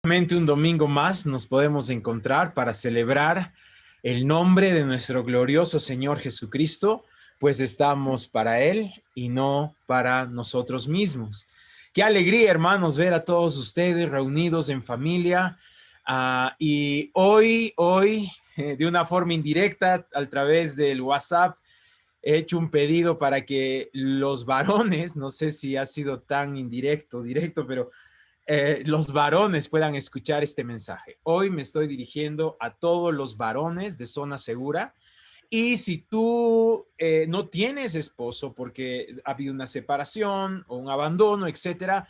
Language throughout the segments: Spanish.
Un domingo más nos podemos encontrar para celebrar el nombre de nuestro glorioso Señor Jesucristo, pues estamos para Él y no para nosotros mismos. Qué alegría, hermanos, ver a todos ustedes reunidos en familia. Y hoy, de una forma indirecta, a través del WhatsApp, he hecho un pedido para que los varones, no sé si ha sido tan directo, pero los varones puedan escuchar este mensaje. Hoy me estoy dirigiendo a todos los varones de Zona Segura. Y si tú no tienes esposo porque ha habido una separación o un abandono, etcétera,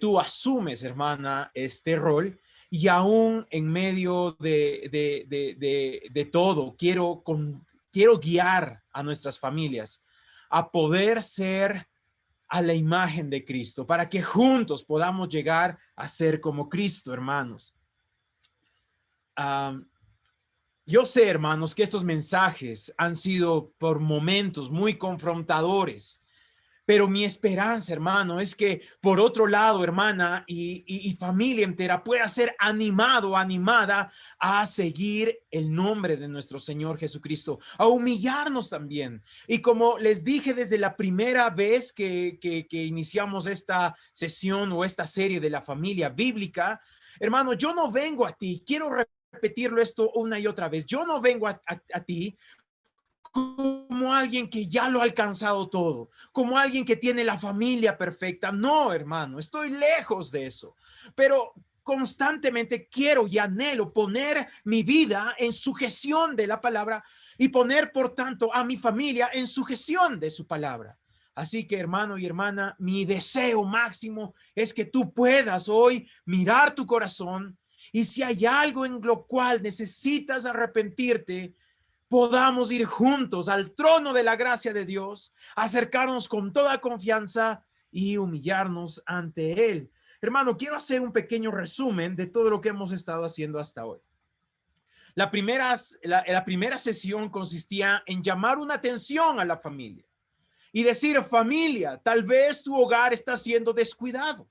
tú asumes, hermana, este rol. Y aún en medio de todo, quiero guiar a nuestras familias a poder ser a la imagen de Cristo, para que juntos podamos llegar a ser como Cristo, hermanos. Yo sé, hermanos, que estos mensajes han sido por momentos muy confrontadores, pero mi esperanza, hermano, es que por otro lado, hermana, y familia entera pueda ser animada a seguir el nombre de nuestro Señor Jesucristo, a humillarnos también. Y como les dije desde la primera vez que iniciamos esta sesión o esta serie de la familia bíblica, hermano, yo no vengo a ti, quiero repetirlo esto una y otra vez, yo no vengo a ti como alguien que ya lo ha alcanzado todo, como alguien que tiene la familia perfecta. No, hermano, estoy lejos de eso, pero constantemente quiero y anhelo poner mi vida en sujeción de la palabra y poner, por tanto, a mi familia en sujeción de su palabra. Así que, hermano y hermana, mi deseo máximo es que tú puedas hoy mirar tu corazón y si hay algo en lo cual necesitas arrepentirte, podamos ir juntos al trono de la gracia de Dios, acercarnos con toda confianza y humillarnos ante Él. Hermano, quiero hacer un pequeño resumen de todo lo que hemos estado haciendo hasta hoy. La primera sesión consistía en llamar una atención a la familia y decir, familia, tal vez tu hogar está siendo descuidado.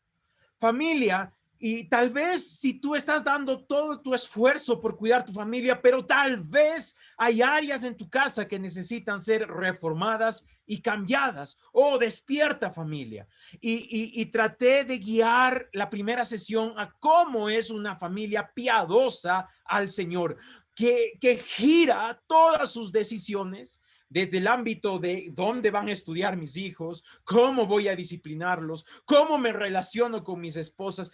Familia, y tal vez si tú estás dando todo tu esfuerzo por cuidar tu familia, pero tal vez hay áreas en tu casa que necesitan ser reformadas y cambiadas. Oh, despierta, familia. Y traté de guiar la primera sesión a cómo es una familia piadosa al Señor, que gira todas sus decisiones desde el ámbito de dónde van a estudiar mis hijos, cómo voy a disciplinarlos, cómo me relaciono con mis esposas,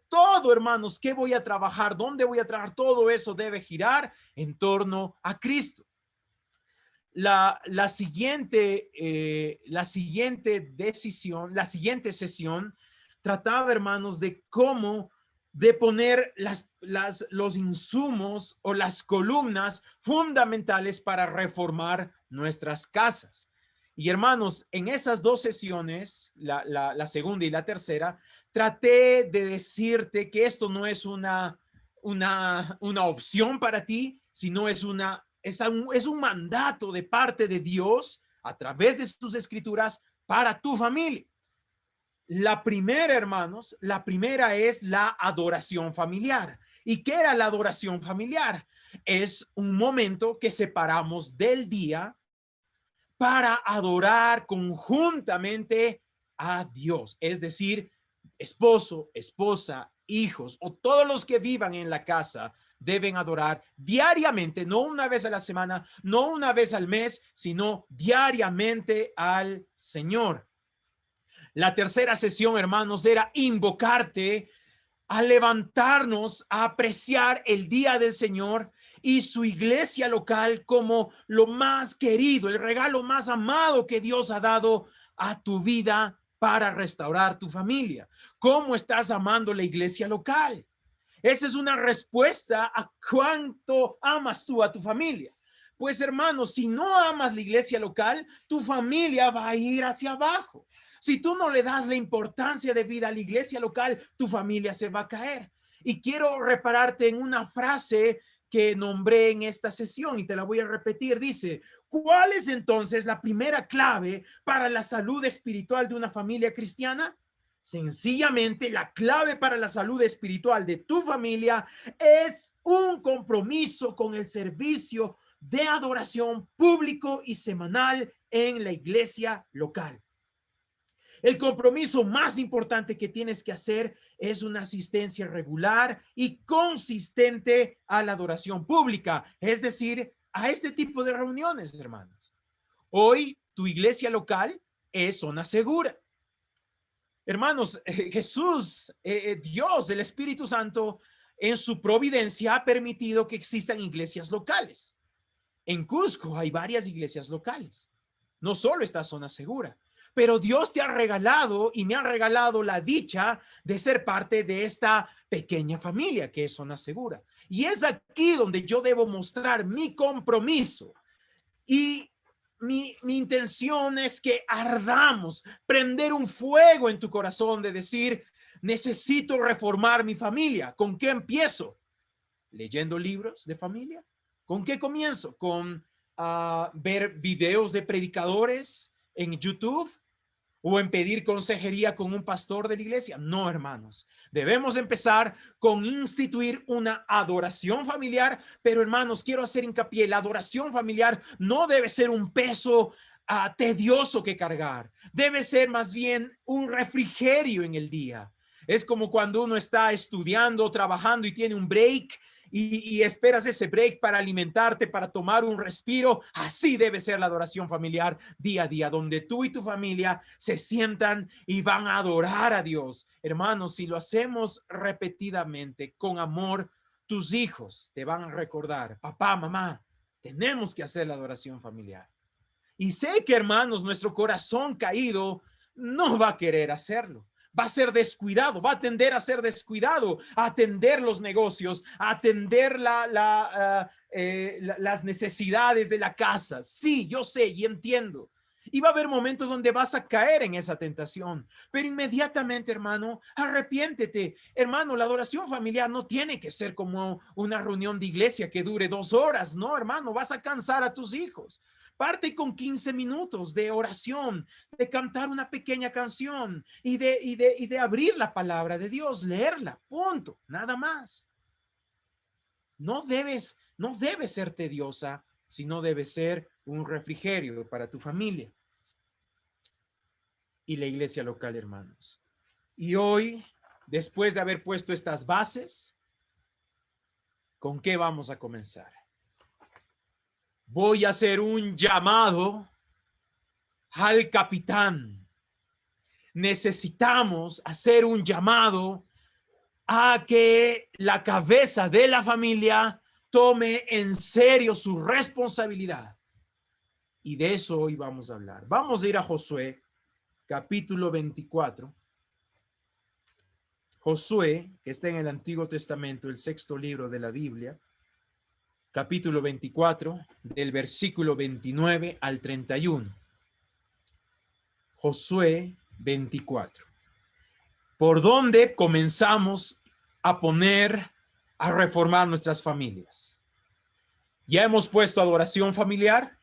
todo, hermanos, qué voy a trabajar, dónde voy a trabajar, todo eso debe girar en torno a Cristo. La siguiente sesión trataba, hermanos, de cómo de poner los insumos o las columnas fundamentales para reformar nuestras casas. Y hermanos, en esas dos sesiones, la segunda y la tercera, traté de decirte que esto no es una opción para ti, sino es un mandato de parte de Dios a través de sus escrituras para tu familia. La primera, hermanos, la primera es la adoración familiar. ¿Y qué era la adoración familiar? Es un momento que separamos del día para adorar conjuntamente a Dios. Es decir, esposo, esposa, hijos o todos los que vivan en la casa deben adorar diariamente, no una vez a la semana, no una vez al mes, sino diariamente al Señor. La tercera sesión, hermanos, era invocarte a levantarnos, a apreciar el día del Señor y su iglesia local como lo más querido, el regalo más amado que Dios ha dado a tu vida para restaurar tu familia. ¿Cómo estás amando la iglesia local? Esa es una respuesta a cuánto amas tú a tu familia. Pues hermanos, si no amas la iglesia local, tu familia va a ir hacia abajo. Si tú no le das la importancia de vida a la iglesia local, tu familia se va a caer. Y quiero repararte en una frase que nombré en esta sesión y te la voy a repetir. Dice, ¿cuál es entonces la primera clave para la salud espiritual de una familia cristiana? Sencillamente, la clave para la salud espiritual de tu familia es un compromiso con el servicio de adoración público y semanal en la iglesia local. El compromiso más importante que tienes que hacer es una asistencia regular y consistente a la adoración pública, es decir, a este tipo de reuniones, hermanos. Hoy tu iglesia local es zona segura. Hermanos, Jesús, Dios, el Espíritu Santo, en su providencia ha permitido que existan iglesias locales. En Cusco hay varias iglesias locales. No solo esta zona segura, pero Dios te ha regalado y me ha regalado la dicha de ser parte de esta pequeña familia que es zona segura. Y es aquí donde yo debo mostrar mi compromiso y mi intención es que ardamos, prender un fuego en tu corazón de decir, necesito reformar mi familia. ¿Con qué empiezo? ¿Leyendo libros de familia? ¿Con qué comienzo? ¿Con ver videos de predicadores en YouTube? ¿O en pedir consejería con un pastor de la iglesia? No, hermanos. Debemos empezar con instituir una adoración familiar, pero hermanos, quiero hacer hincapié, la adoración familiar no debe ser un peso tedioso que cargar. Debe ser más bien un refrigerio en el día. Es como cuando uno está estudiando, trabajando y tiene un break y esperas ese break para alimentarte, para tomar un respiro. Así debe ser la adoración familiar día a día, donde tú y tu familia se sientan y van a adorar a Dios. Hermanos, si lo hacemos repetidamente, con amor, tus hijos te van a recordar, papá, mamá, tenemos que hacer la adoración familiar. Y sé que, hermanos, nuestro corazón caído no va a querer hacerlo. Va a ser descuidado, va a tender a ser descuidado, a atender los negocios, a atender las necesidades de la casa. Sí, yo sé y entiendo. Y va a haber momentos donde vas a caer en esa tentación, pero inmediatamente, hermano, arrepiéntete. Hermano, la adoración familiar no tiene que ser como una reunión de iglesia que dure 2 horas. No, hermano, vas a cansar a tus hijos. Parte con 15 minutos de oración, de cantar una pequeña canción y de abrir la palabra de Dios, leerla, punto, nada más. No debes ser tediosa, sino debe ser un refrigerio para tu familia y la iglesia local, hermanos. Y hoy, después de haber puesto estas bases, ¿con qué vamos a comenzar? Voy a hacer un llamado al capitán. Necesitamos hacer un llamado a que la cabeza de la familia tome en serio su responsabilidad. Y de eso hoy vamos a hablar. Vamos a ir a Josué, capítulo 24. Josué, que está en el Antiguo Testamento, el 6º libro de la Biblia, capítulo 24, del versículo 29 al 31. Josué 24. ¿Por dónde comenzamos a reformar nuestras familias? Ya hemos puesto adoración familiar,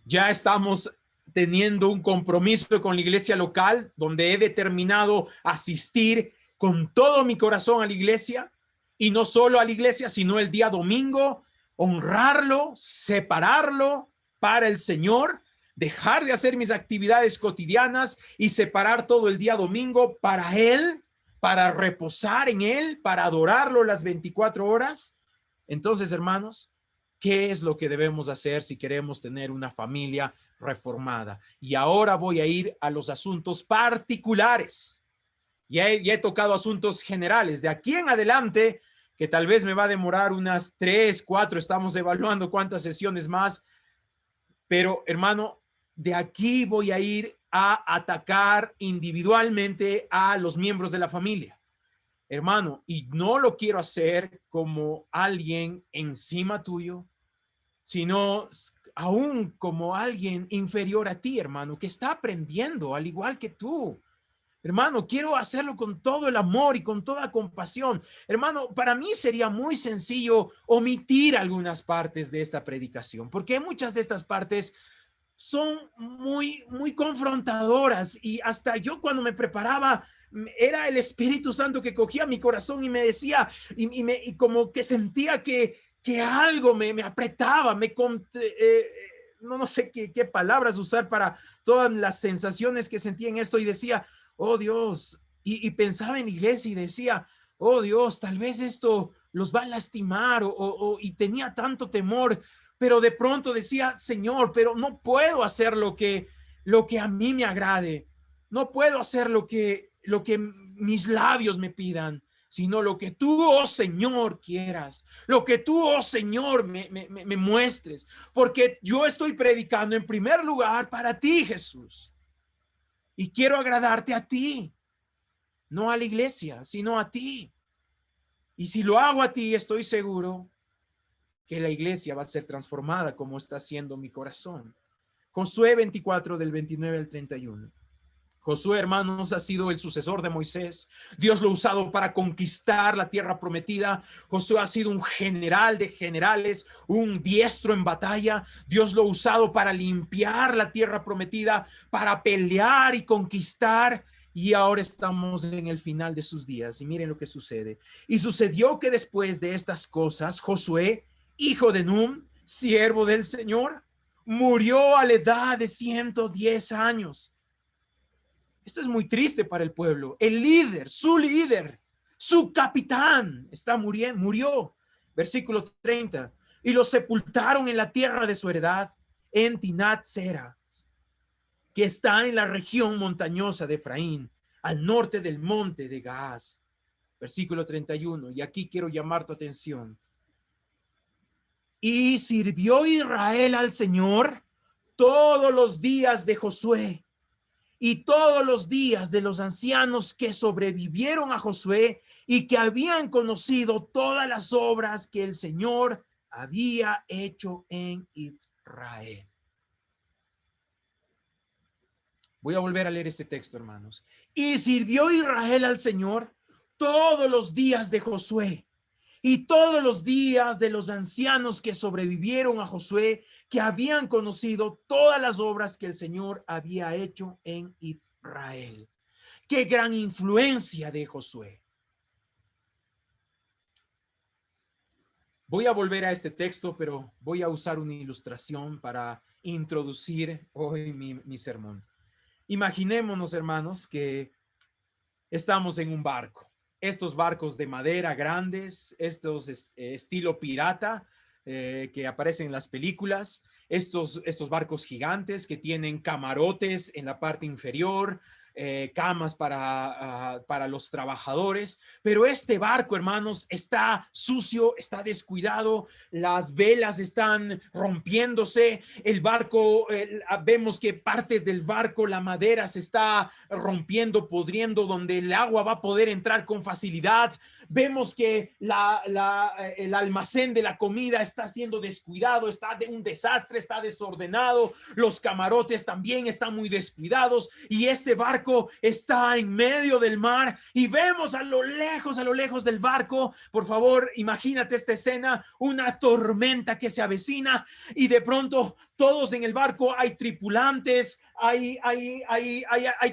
ya estamos teniendo un compromiso con la iglesia local, donde he determinado asistir con todo mi corazón a la iglesia, y no solo a la iglesia, sino el día domingo, honrarlo, separarlo para el Señor, dejar de hacer mis actividades cotidianas y separar todo el día domingo para Él, para reposar en Él, para adorarlo las 24 horas. Entonces, hermanos, ¿qué es lo que debemos hacer si queremos tener una familia reformada? Y ahora voy a ir a los asuntos particulares. Ya he tocado asuntos generales. De aquí en adelante, que tal vez me va a demorar unas 3, 4, estamos evaluando cuántas sesiones más. Pero, hermano, de aquí voy a ir a atacar individualmente a los miembros de la familia. Hermano, y no lo quiero hacer como alguien encima tuyo, sino aún como alguien inferior a ti, hermano, que está aprendiendo al igual que tú. Hermano, quiero hacerlo con todo el amor y con toda compasión. Hermano, para mí sería muy sencillo omitir algunas partes de esta predicación, porque muchas de estas partes son muy confrontadoras, y hasta yo cuando me preparaba era el Espíritu Santo que cogía mi corazón y me decía, y como que sentía que algo me apretaba, no sé qué palabras usar para todas las sensaciones que sentía en esto, y decía, oh Dios, y pensaba en la iglesia y decía, oh Dios, tal vez esto los va a lastimar, y tenía tanto temor, pero de pronto decía, Señor, pero no puedo hacer lo que a mí me agrade, no puedo hacer lo que mis labios me pidan, sino lo que tú, oh Señor, quieras, lo que tú, oh Señor, me muestres, porque yo estoy predicando en primer lugar para ti, Jesús, y quiero agradarte a ti, no a la iglesia, sino a ti. Y si lo hago a ti, estoy seguro que la iglesia va a ser transformada como está haciendo mi corazón. Josué 24 del 29 al 31. Josué, hermanos, ha sido el sucesor de Moisés. Dios lo ha usado para conquistar la tierra prometida. Josué ha sido un general de generales, un diestro en batalla. Dios lo ha usado para limpiar la tierra prometida, para pelear y conquistar. Y ahora estamos en el final de sus días. Y miren lo que sucede. Y sucedió que después de estas cosas, Josué, hijo de Nun, siervo del Señor, murió a la edad de 110 años. Esto es muy triste para el pueblo. El líder, su capitán murió. Versículo 30. Y lo sepultaron en la tierra de su heredad, en Timnat Sera, que está en la región montañosa de Efraín, al norte del monte de Gaas. Versículo 31. Y aquí quiero llamar tu atención. Y sirvió Israel al Señor todos los días de Josué y todos los días de los ancianos que sobrevivieron a Josué y que habían conocido todas las obras que el Señor había hecho en Israel. Voy a volver a leer este texto, hermanos. Y sirvió Israel al Señor todos los días de Josué y todos los días de los ancianos que sobrevivieron a Josué, que habían conocido todas las obras que el Señor había hecho en Israel. Qué gran influencia de Josué. Voy a volver a este texto, pero voy a usar una ilustración para introducir hoy mi sermón. Imaginémonos, hermanos, que estamos en un barco. Estos barcos de madera grandes, estos estilo pirata que aparecen en las películas, estos barcos gigantes que tienen camarotes en la parte inferior, camas para los trabajadores, pero este barco, hermanos, está sucio, está descuidado, las velas están rompiéndose, el barco, vemos que partes del barco, la madera se está rompiendo, pudriendo, donde el agua va a poder entrar con facilidad. Vemos que el almacén de la comida está siendo descuidado, está de un desastre, está desordenado, los camarotes también están muy descuidados y este barco está en medio del mar y vemos a lo lejos del barco, por favor, imagínate esta escena, una tormenta que se avecina y de pronto todos en el barco, hay tripulantes, hay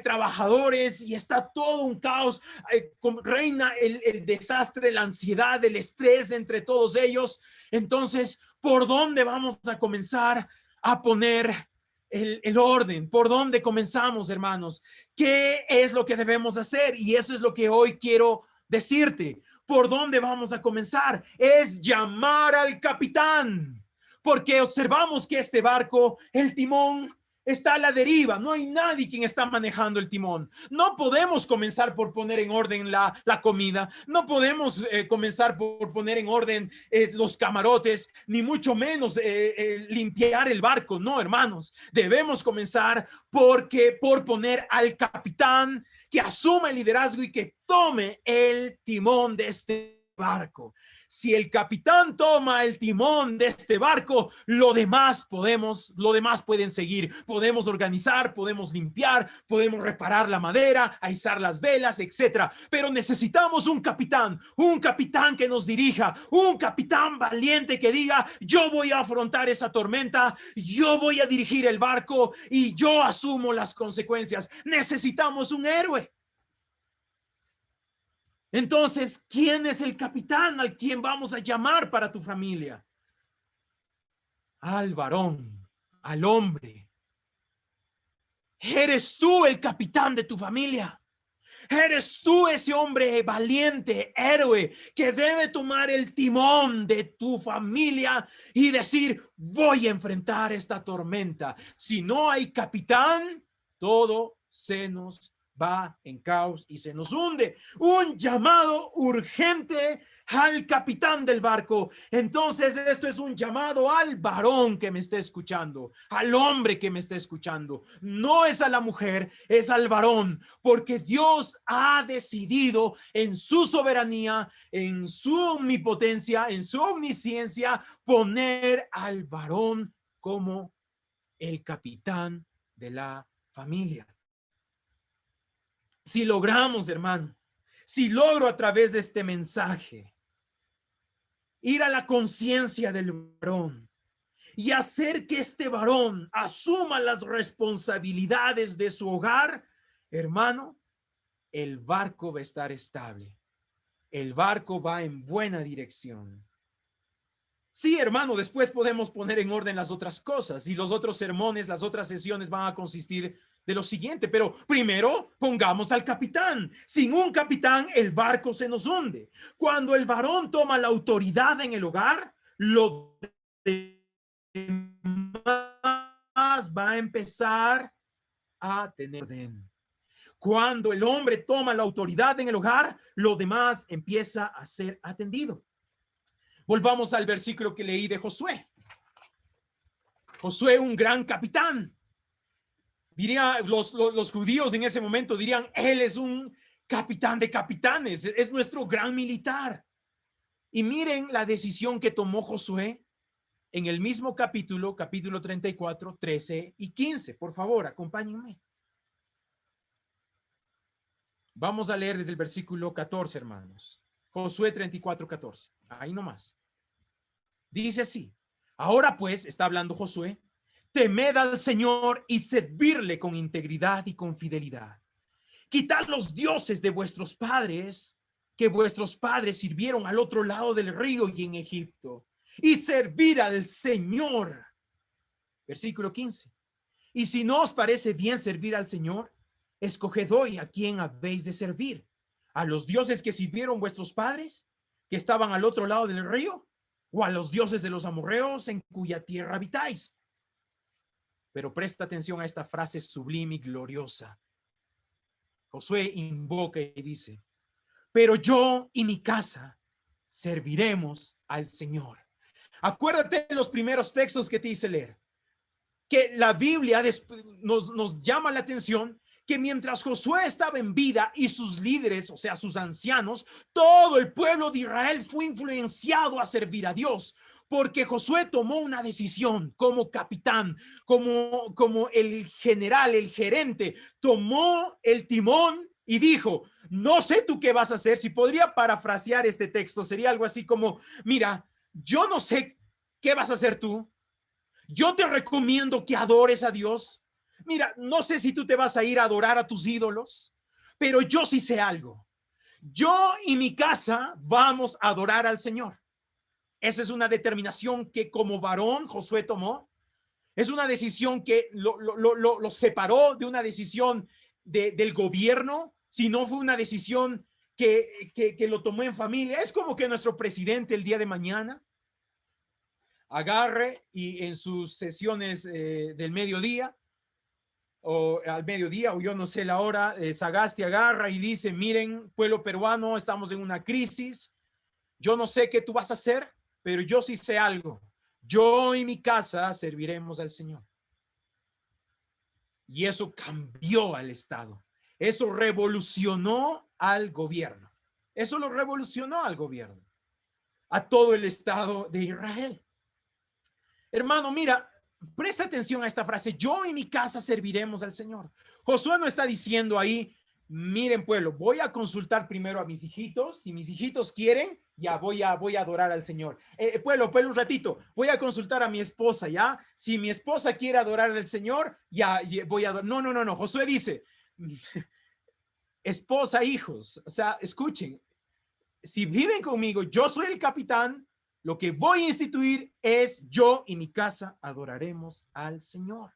trabajadores y está todo un caos, reina el desastre, la ansiedad, el estrés entre todos ellos. Entonces, ¿por dónde vamos a comenzar a poner el orden? ¿Por dónde comenzamos, hermanos? ¿Qué es lo que debemos hacer? Y eso es lo que hoy quiero decirte. ¿Por dónde vamos a comenzar? Es llamar al capitán. Porque observamos que este barco, el timón, está a la deriva. No hay nadie quien está manejando el timón. No podemos comenzar por poner en orden la comida. No podemos comenzar por poner en orden los camarotes, ni mucho menos limpiar el barco. No, hermanos. Debemos comenzar por poner al capitán que asuma el liderazgo y que tome el timón de este barco. Si el capitán toma el timón de este barco, lo demás pueden seguir. Podemos organizar, podemos limpiar, podemos reparar la madera, izar las velas, etcétera. Pero necesitamos un capitán que nos dirija, un capitán valiente que diga, yo voy a afrontar esa tormenta, yo voy a dirigir el barco y yo asumo las consecuencias. Necesitamos un héroe. Entonces, ¿quién es el capitán al quien vamos a llamar para tu familia? Al varón, al hombre. ¿Eres tú el capitán de tu familia? ¿Eres tú ese hombre valiente, héroe, que debe tomar el timón de tu familia y decir, voy a enfrentar esta tormenta? Si no hay capitán, todo se nos va en caos y se nos hunde. Un llamado urgente al capitán del barco. Entonces esto es un llamado al varón que me esté escuchando, al hombre que me esté escuchando. No es a la mujer, es al varón, porque Dios ha decidido en su soberanía, en su omnipotencia, en su omnisciencia, poner al varón como el capitán de la familia. Si logramos, hermano, si logro a través de este mensaje ir a la conciencia del varón y hacer que este varón asuma las responsabilidades de su hogar, hermano, el barco va a estar estable. El barco va en buena dirección. Sí, hermano, después podemos poner en orden las otras cosas y los otros sermones, las otras sesiones van a consistir de lo siguiente, pero primero pongamos al capitán. Sin un capitán, el barco se nos hunde. Cuando el varón toma la autoridad en el hogar, lo demás va a empezar a tener orden. Cuando el hombre toma la autoridad en el hogar, lo demás empieza a ser atendido. Volvamos al versículo que leí de Josué. Josué, un gran capitán. Diría los judíos en ese momento, dirían, él es un capitán de capitanes, es nuestro gran militar. Y miren la decisión que tomó Josué en el mismo capítulo 34, 13 y 15. Por favor, acompáñenme. Vamos a leer desde el versículo 14, hermanos. Josué 34, 14. Ahí nomás. Dice así. Ahora pues, está hablando Josué, temed al Señor y servirle con integridad y con fidelidad. Quitad los dioses de vuestros padres, que vuestros padres sirvieron al otro lado del río y en Egipto, y servir al Señor. Versículo 15. Y si no os parece bien servir al Señor, escoged hoy a quién habéis de servir, a los dioses que sirvieron vuestros padres, que estaban al otro lado del río, o a los dioses de los amorreos en cuya tierra habitáis. Pero presta atención a esta frase sublime y gloriosa. Josué invoca y dice, pero yo y mi casa serviremos al Señor. Acuérdate de los primeros textos que te hice leer, que la Biblia nos llama la atención que mientras Josué estaba en vida y sus líderes, o sea, sus ancianos, todo el pueblo de Israel fue influenciado a servir a Dios, porque Josué tomó una decisión como capitán, como el general, el gerente, tomó el timón y dijo, no sé tú qué vas a hacer. Si podría parafrasear este texto, sería algo así como, mira, yo no sé qué vas a hacer tú. Yo te recomiendo que adores a Dios. Mira, no sé si tú te vas a ir a adorar a tus ídolos, pero yo sí sé algo. Yo y mi casa vamos a adorar al Señor. Esa es una determinación que como varón Josué tomó. Es una decisión que lo separó de una decisión del gobierno, si no fue una decisión que lo tomó en familia. Es como que nuestro presidente el día de mañana agarre y en sus sesiones del mediodía o al mediodía o yo no sé la hora, Sagasti agarra y dice, miren, pueblo peruano, estamos en una crisis, yo no sé qué tú vas a hacer, pero yo sí sé algo, yo y mi casa serviremos al Señor. Y eso cambió al Estado, eso revolucionó al gobierno, eso lo revolucionó al gobierno, a todo el Estado de Israel. Hermano, mira, presta atención a esta frase, yo y mi casa serviremos al Señor. Josué no está diciendo ahí, miren pueblo, voy a consultar primero a mis hijitos, si mis hijitos quieren, ya voy a adorar al Señor. Pueblo, un ratito, voy a consultar a mi esposa, ¿ya? Si mi esposa quiere adorar al Señor, ya voy a adorar. No, Josué dice, esposa, hijos, o sea, escuchen, si viven conmigo, yo soy el capitán, lo que voy a instituir es yo y mi casa adoraremos al Señor.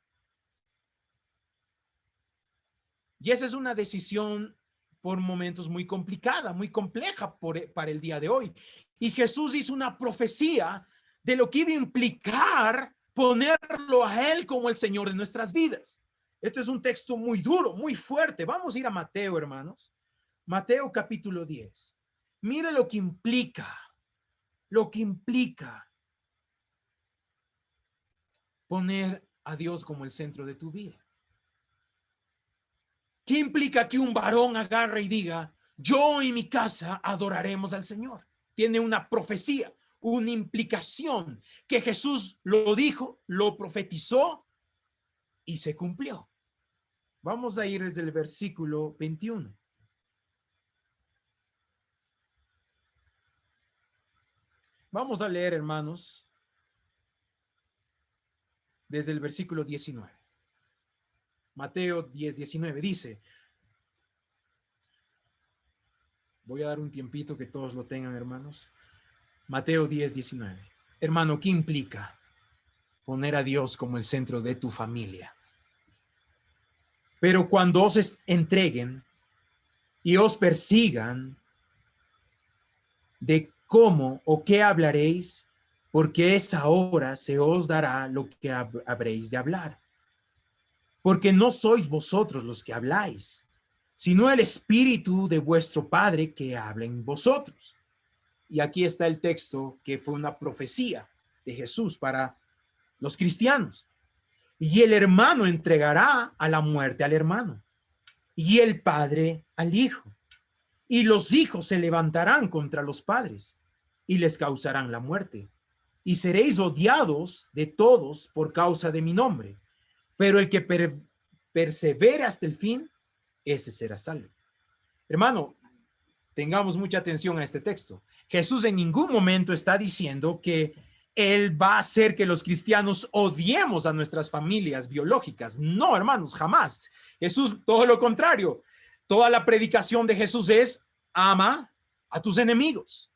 Y esa es una decisión por momentos muy complicada, muy compleja para el día de hoy. Y Jesús hizo una profecía de lo que iba a implicar ponerlo a Él como el Señor de nuestras vidas. Esto es un texto muy duro, muy fuerte. Vamos a ir a Mateo, hermanos. Mateo capítulo 10. Mire lo que implica poner a Dios como el centro de tu vida. ¿Qué implica que un varón agarre y diga, yo y mi casa adoraremos al Señor? Tiene una profecía, una implicación que Jesús lo dijo, lo profetizó y se cumplió. Vamos a ir desde el versículo 21. Vamos a leer, hermanos, desde el versículo 19. Mateo 10, 19 dice, voy a dar un tiempito que todos lo tengan, hermanos. Mateo 10, 19. Hermano, ¿qué implica poner a Dios como el centro de tu familia? Pero cuando os entreguen y os persigan, de cómo o qué hablaréis, porque esa hora se os dará lo que habréis de hablar. Porque no sois vosotros los que habláis, sino el Espíritu de vuestro Padre que habla en vosotros. Y aquí está el texto que fue una profecía de Jesús para los cristianos. Y el hermano entregará a la muerte al hermano, y el padre al hijo. Y los hijos se levantarán contra los padres y les causarán la muerte. Y seréis odiados de todos por causa de mi nombre. Pero el que persevere hasta el fin, ese será salvo. Hermano, tengamos mucha atención a este texto. Jesús en ningún momento está diciendo que Él va a hacer que los cristianos odiemos a nuestras familias biológicas. No, hermanos, jamás. Jesús, todo lo contrario. Toda la predicación de Jesús es ama a tus enemigos.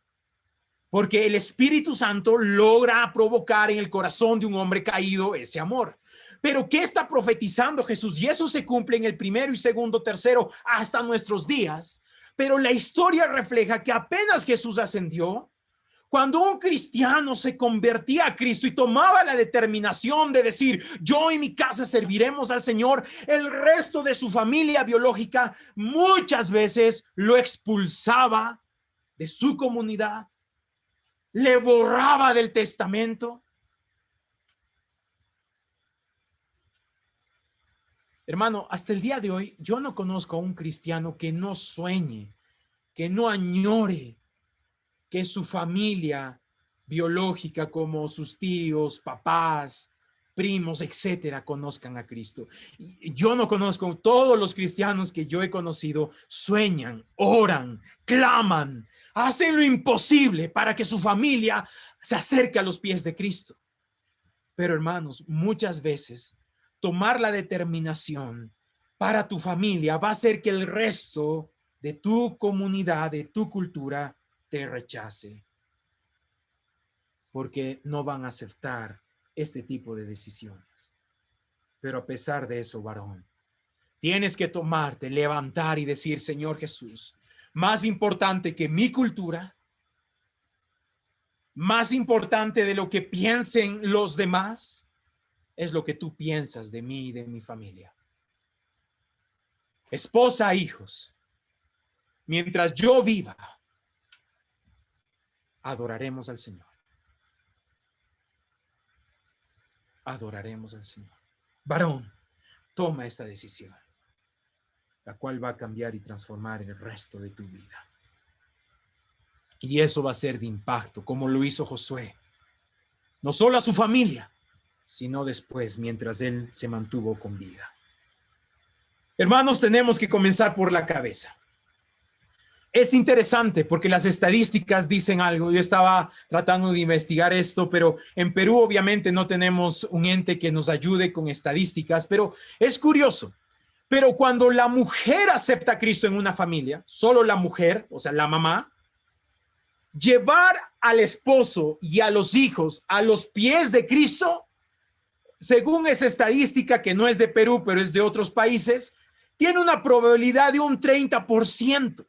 Porque el Espíritu Santo logra provocar en el corazón de un hombre caído ese amor. Pero ¿qué está profetizando Jesús? Y eso se cumple en el primero y segundo, tercero, hasta nuestros días. Pero la historia refleja que apenas Jesús ascendió, cuando un cristiano se convertía a Cristo y tomaba la determinación de decir, yo y mi casa serviremos al Señor, el resto de su familia biológica muchas veces lo expulsaba de su comunidad, le borraba del testamento. Hermano, hasta el día de hoy yo no conozco a un cristiano que no sueñe, que no añore que su familia biológica, como sus tíos, papás, primos, etcétera, conozcan a Cristo. Yo no conozco, todos los cristianos que yo he conocido sueñan, oran, claman, hacen lo imposible para que su familia se acerque a los pies de Cristo. Pero hermanos, muchas veces tomar la determinación para tu familia va a hacer que el resto de tu comunidad, de tu cultura, te rechace, porque no van a aceptar este tipo de decisiones. Pero a pesar de eso, varón, tienes que tomarte, levantar y decir, Señor Jesús, más importante que mi cultura, más importante de lo que piensen los demás, es lo que tú piensas de mí y de mi familia. Esposa, hijos, mientras yo viva, adoraremos al Señor. Adoraremos al Señor. Varón, toma esta decisión, la cual va a cambiar y transformar el resto de tu vida. Y eso va a ser de impacto, como lo hizo Josué. No solo a su familia, sino después, mientras él se mantuvo con vida. Hermanos, tenemos que comenzar por la cabeza. Es interesante porque las estadísticas dicen algo. Yo estaba tratando de investigar esto, pero en Perú obviamente no tenemos un ente que nos ayude con estadísticas, pero es curioso. Pero cuando la mujer acepta a Cristo en una familia, solo la mujer, o sea, la mamá, llevar al esposo y a los hijos a los pies de Cristo, según esa estadística que no es de Perú, pero es de otros países, tiene una probabilidad de un 30%.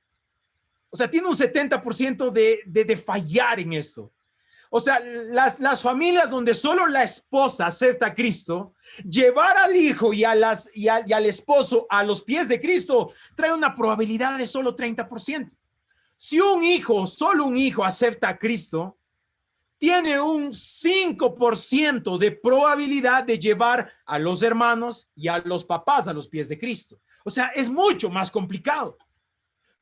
O sea, tiene un 70% de fallar en esto. O sea, las familias donde solo la esposa acepta a Cristo, llevar al hijo y al esposo a los pies de Cristo trae una probabilidad de solo 30%. Si solo un hijo acepta a Cristo, tiene un 5% de probabilidad de llevar a los hermanos y a los papás a los pies de Cristo. O sea, es mucho más complicado.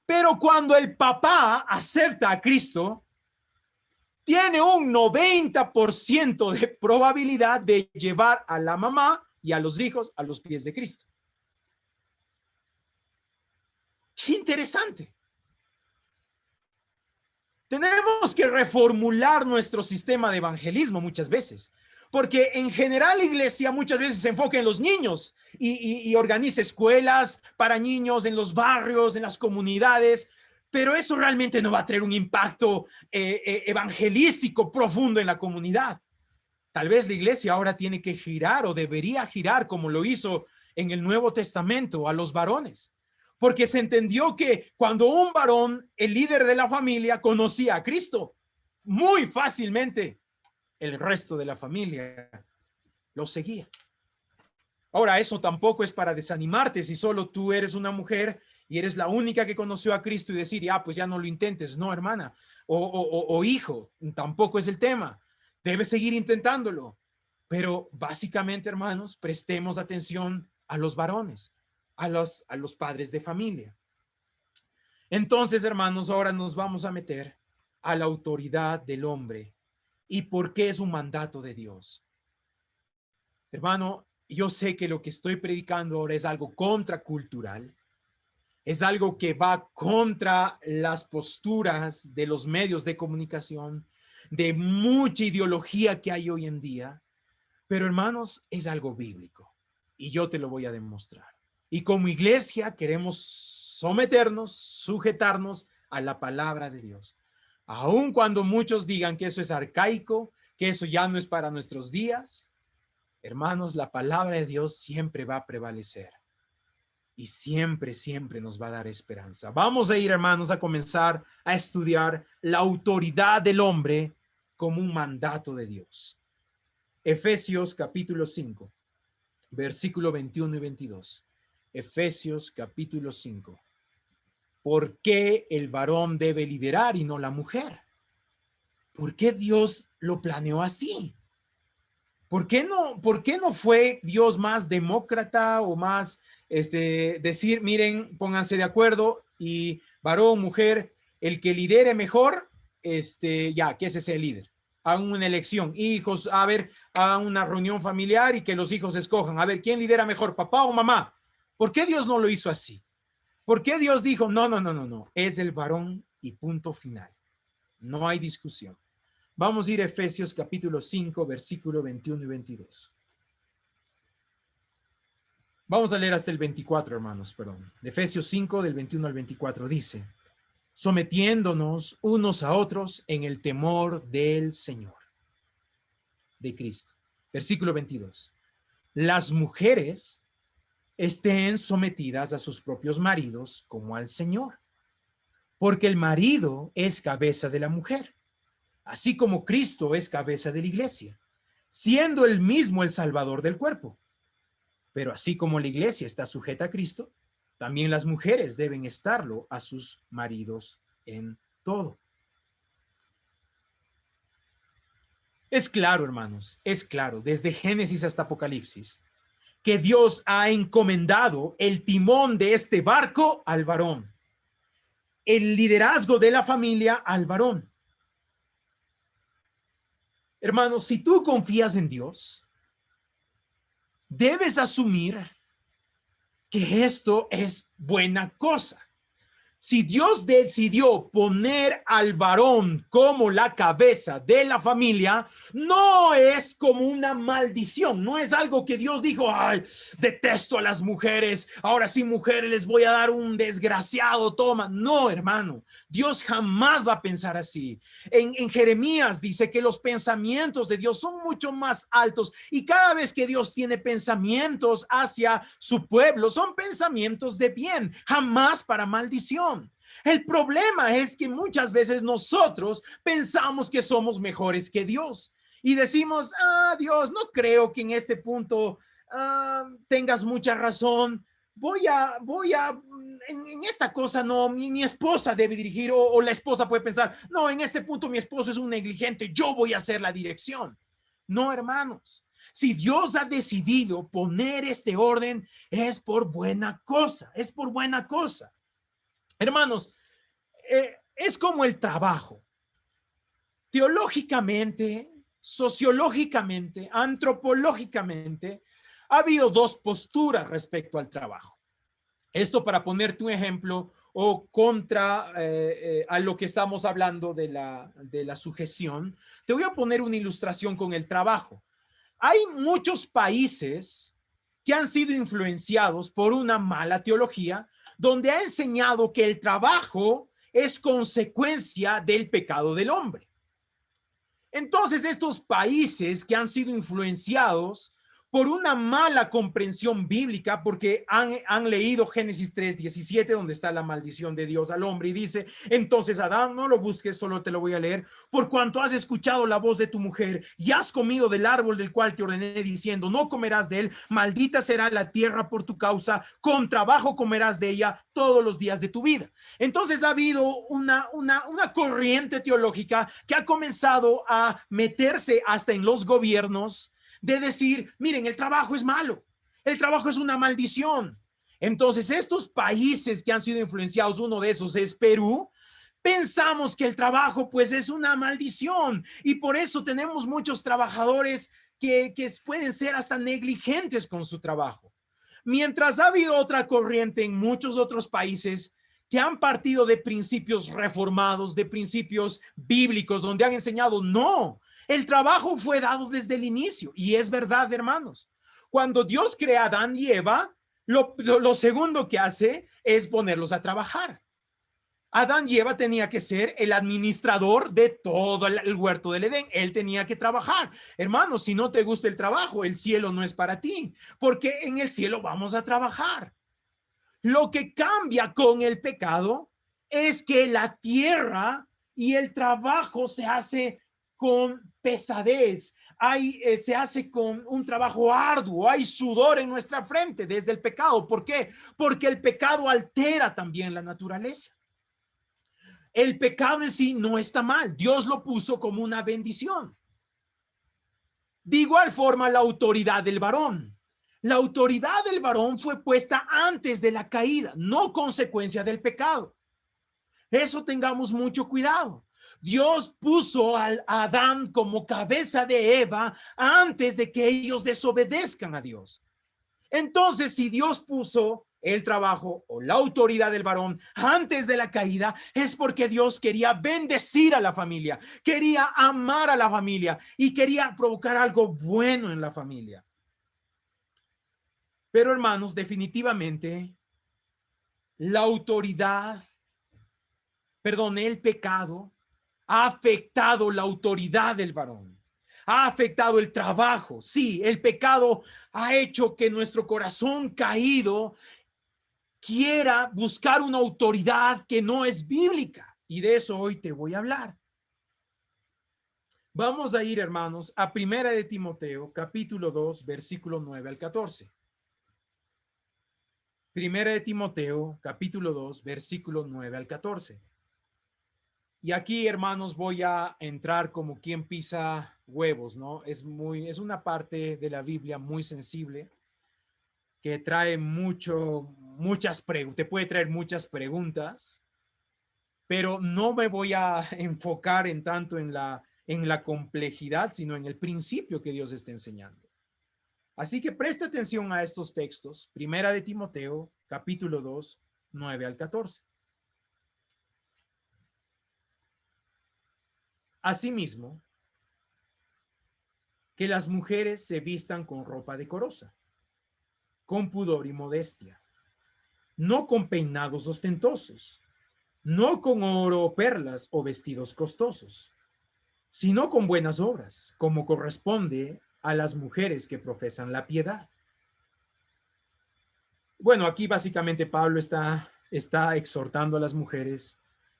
Pero cuando el papá acepta a Cristo, tiene un 90% de probabilidad de llevar a la mamá y a los hijos a los pies de Cristo. Qué interesante. Tenemos que reformular nuestro sistema de evangelismo muchas veces, porque en general la iglesia muchas veces se enfoca en los niños y organiza escuelas para niños en los barrios, en las comunidades, pero eso realmente no va a tener un impacto evangelístico profundo en la comunidad. Tal vez la iglesia ahora tiene que girar o debería girar como lo hizo en el Nuevo Testamento a los varones. Porque se entendió que cuando un varón, el líder de la familia, conocía a Cristo, muy fácilmente el resto de la familia lo seguía. Ahora, eso tampoco es para desanimarte si solo tú eres una mujer y eres la única que conoció a Cristo y decir, pues ya no lo intentes. No, hermana o hijo, tampoco es el tema. Debes seguir intentándolo. Pero básicamente, hermanos, prestemos atención a los varones. A los padres de familia. Entonces, hermanos, ahora nos vamos a meter a la autoridad del hombre y por qué es un mandato de Dios. Hermano, yo sé que lo que estoy predicando ahora es algo contracultural, es algo que va contra las posturas de los medios de comunicación, de mucha ideología que hay hoy en día, pero hermanos, es algo bíblico y yo te lo voy a demostrar. Y como iglesia queremos someternos, sujetarnos a la palabra de Dios. Aun cuando muchos digan que eso es arcaico, que eso ya no es para nuestros días, hermanos, la palabra de Dios siempre va a prevalecer. Y siempre, siempre nos va a dar esperanza. Vamos a ir, hermanos, a comenzar a estudiar la autoridad del hombre como un mandato de Dios. Efesios capítulo 5, versículo 21 y 22. Efesios capítulo 5. ¿Por qué el varón debe liderar y no la mujer? ¿Por qué Dios lo planeó así? ¿Por qué no fue Dios más demócrata o más decir, miren, pónganse de acuerdo y varón, mujer, el que lidere mejor, ya, que ese sea el líder? Hagan una elección, hijos, a ver, hagan una reunión familiar y que los hijos escojan, a ver, ¿quién lidera mejor, papá o mamá? ¿Por qué Dios no lo hizo así? ¿Por qué Dios dijo, no, es el varón y punto final? No hay discusión. Vamos a ir a Efesios capítulo 5, versículo 21 y 22. Vamos a leer hasta el 24, hermanos, perdón. Efesios 5, del 21 al 24, dice, sometiéndonos unos a otros en el temor del Señor, de Cristo. Versículo 22. Las mujeres estén sometidas a sus propios maridos como al Señor, porque el marido es cabeza de la mujer, así como Cristo es cabeza de la iglesia, siendo él mismo el Salvador del cuerpo. Pero así como la iglesia está sujeta a Cristo, también las mujeres deben estarlo a sus maridos en todo. Es claro, hermanos, es claro, desde Génesis hasta Apocalipsis, que Dios ha encomendado el timón de este barco al varón, el liderazgo de la familia al varón. Hermanos, si tú confías en Dios, debes asumir que esto es buena cosa. Si Dios decidió poner al varón como la cabeza de la familia, no es como una maldición, no es algo que Dios dijo, ay, detesto a las mujeres, ahora sí mujeres les voy a dar un desgraciado toma. No, hermano, Dios jamás va a pensar así. En Jeremías dice que los pensamientos de Dios son mucho más altos y cada vez que Dios tiene pensamientos hacia su pueblo, son pensamientos de bien, jamás para maldición. El problema es que muchas veces nosotros pensamos que somos mejores que Dios y decimos, Dios, no creo que en este punto tengas mucha razón. En esta cosa no, mi esposa debe dirigir o la esposa puede pensar, no, en este punto mi esposo es un negligente, yo voy a hacer la dirección. No, hermanos, si Dios ha decidido poner este orden, es por buena cosa, es por buena cosa. Hermanos, es como el trabajo. Teológicamente, sociológicamente, antropológicamente, ha habido dos posturas respecto al trabajo. Esto para ponerte un ejemplo o contra a lo que estamos hablando de la sujeción. Te voy a poner una ilustración con el trabajo. Hay muchos países que han sido influenciados por una mala teología donde ha enseñado que el trabajo es consecuencia del pecado del hombre. Entonces, estos países que han sido influenciados por una mala comprensión bíblica, porque han leído Génesis 3:17, donde está la maldición de Dios al hombre, y dice, entonces Adán, no lo busques, solo te lo voy a leer, por cuanto has escuchado la voz de tu mujer y has comido del árbol del cual te ordené diciendo, no comerás de él, maldita será la tierra por tu causa, con trabajo comerás de ella todos los días de tu vida. Entonces ha habido una corriente teológica que ha comenzado a meterse hasta en los gobiernos de decir, miren, el trabajo es malo, el trabajo es una maldición. Entonces, estos países que han sido influenciados, uno de esos es Perú, pensamos que el trabajo pues es una maldición y por eso tenemos muchos trabajadores que pueden ser hasta negligentes con su trabajo. Mientras ha habido otra corriente en muchos otros países que han partido de principios reformados, de principios bíblicos, donde han enseñado, no, el trabajo fue dado desde el inicio. Y es verdad, hermanos. Cuando Dios crea a Adán y Eva, lo segundo que hace es ponerlos a trabajar. Adán y Eva tenía que ser el administrador de todo el huerto del Edén. Él tenía que trabajar. Hermanos, si no te gusta el trabajo, el cielo no es para ti, porque en el cielo vamos a trabajar. Lo que cambia con el pecado es que la tierra y el trabajo se hace con pesadez, se hace con un trabajo arduo, hay sudor en nuestra frente desde el pecado. ¿Por qué? Porque el pecado altera también la naturaleza. El pecado en sí no está mal, Dios lo puso como una bendición. De igual forma, la autoridad del varón. La autoridad del varón fue puesta antes de la caída, no consecuencia del pecado. Eso tengamos mucho cuidado. Dios puso a Adán como cabeza de Eva antes de que ellos desobedezcan a Dios. Entonces, si Dios puso el trabajo o la autoridad del varón antes de la caída, es porque Dios quería bendecir a la familia, quería amar a la familia y quería provocar algo bueno en la familia. Pero hermanos, definitivamente la autoridad, el pecado ha afectado la autoridad del varón, ha afectado el trabajo. Sí, el pecado ha hecho que nuestro corazón caído quiera buscar una autoridad que no es bíblica. Y de eso hoy te voy a hablar. Vamos a ir, hermanos, a Primera de Timoteo, capítulo 2, versículo 9 al 14. Primera de Timoteo, capítulo 2, versículo 9 al 14. Y aquí, hermanos, voy a entrar como quien pisa huevos, ¿no? Es una parte de la Biblia muy sensible que trae muchas preguntas, te puede traer muchas preguntas, pero no me voy a enfocar en tanto en la complejidad, sino en el principio que Dios está enseñando. Así que presta atención a estos textos. Primera de Timoteo, capítulo 2, 9 al 14. Asimismo, que las mujeres se vistan con ropa decorosa, con pudor y modestia, no con peinados ostentosos, no con oro o perlas o vestidos costosos, sino con buenas obras, como corresponde a las mujeres que profesan la piedad. Bueno, aquí básicamente Pablo está exhortando a las mujeres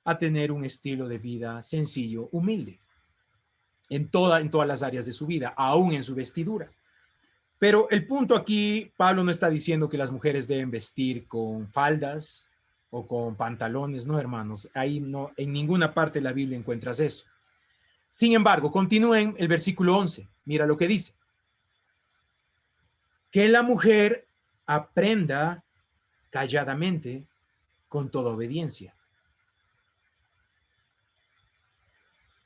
a tener un estilo de vida sencillo, humilde, en todas las áreas de su vida, aún en su vestidura. Pero el punto aquí, Pablo no está diciendo que las mujeres deben vestir con faldas o con pantalones, no, hermanos. Ahí no, en ninguna parte de la Biblia encuentras eso. Sin embargo, continúen el versículo 11. Mira lo que dice. Que la mujer aprenda calladamente con toda obediencia.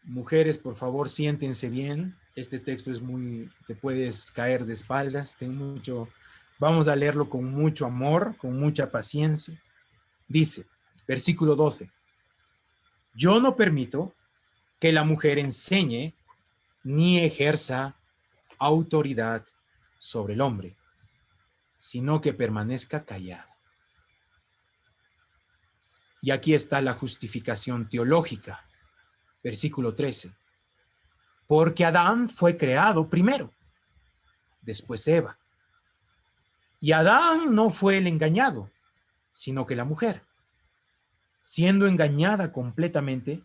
Mujeres, por favor, siéntense bien. Este texto es te puedes caer de espaldas. Vamos a leerlo con mucho amor, con mucha paciencia. Dice, versículo 12. Yo no permito que la mujer enseñe ni ejerza autoridad sobre el hombre, sino que permanezca callada. Y aquí está la justificación teológica. Versículo 13. Porque Adán fue creado primero, después Eva. Y Adán no fue el engañado, sino que la mujer, siendo engañada completamente,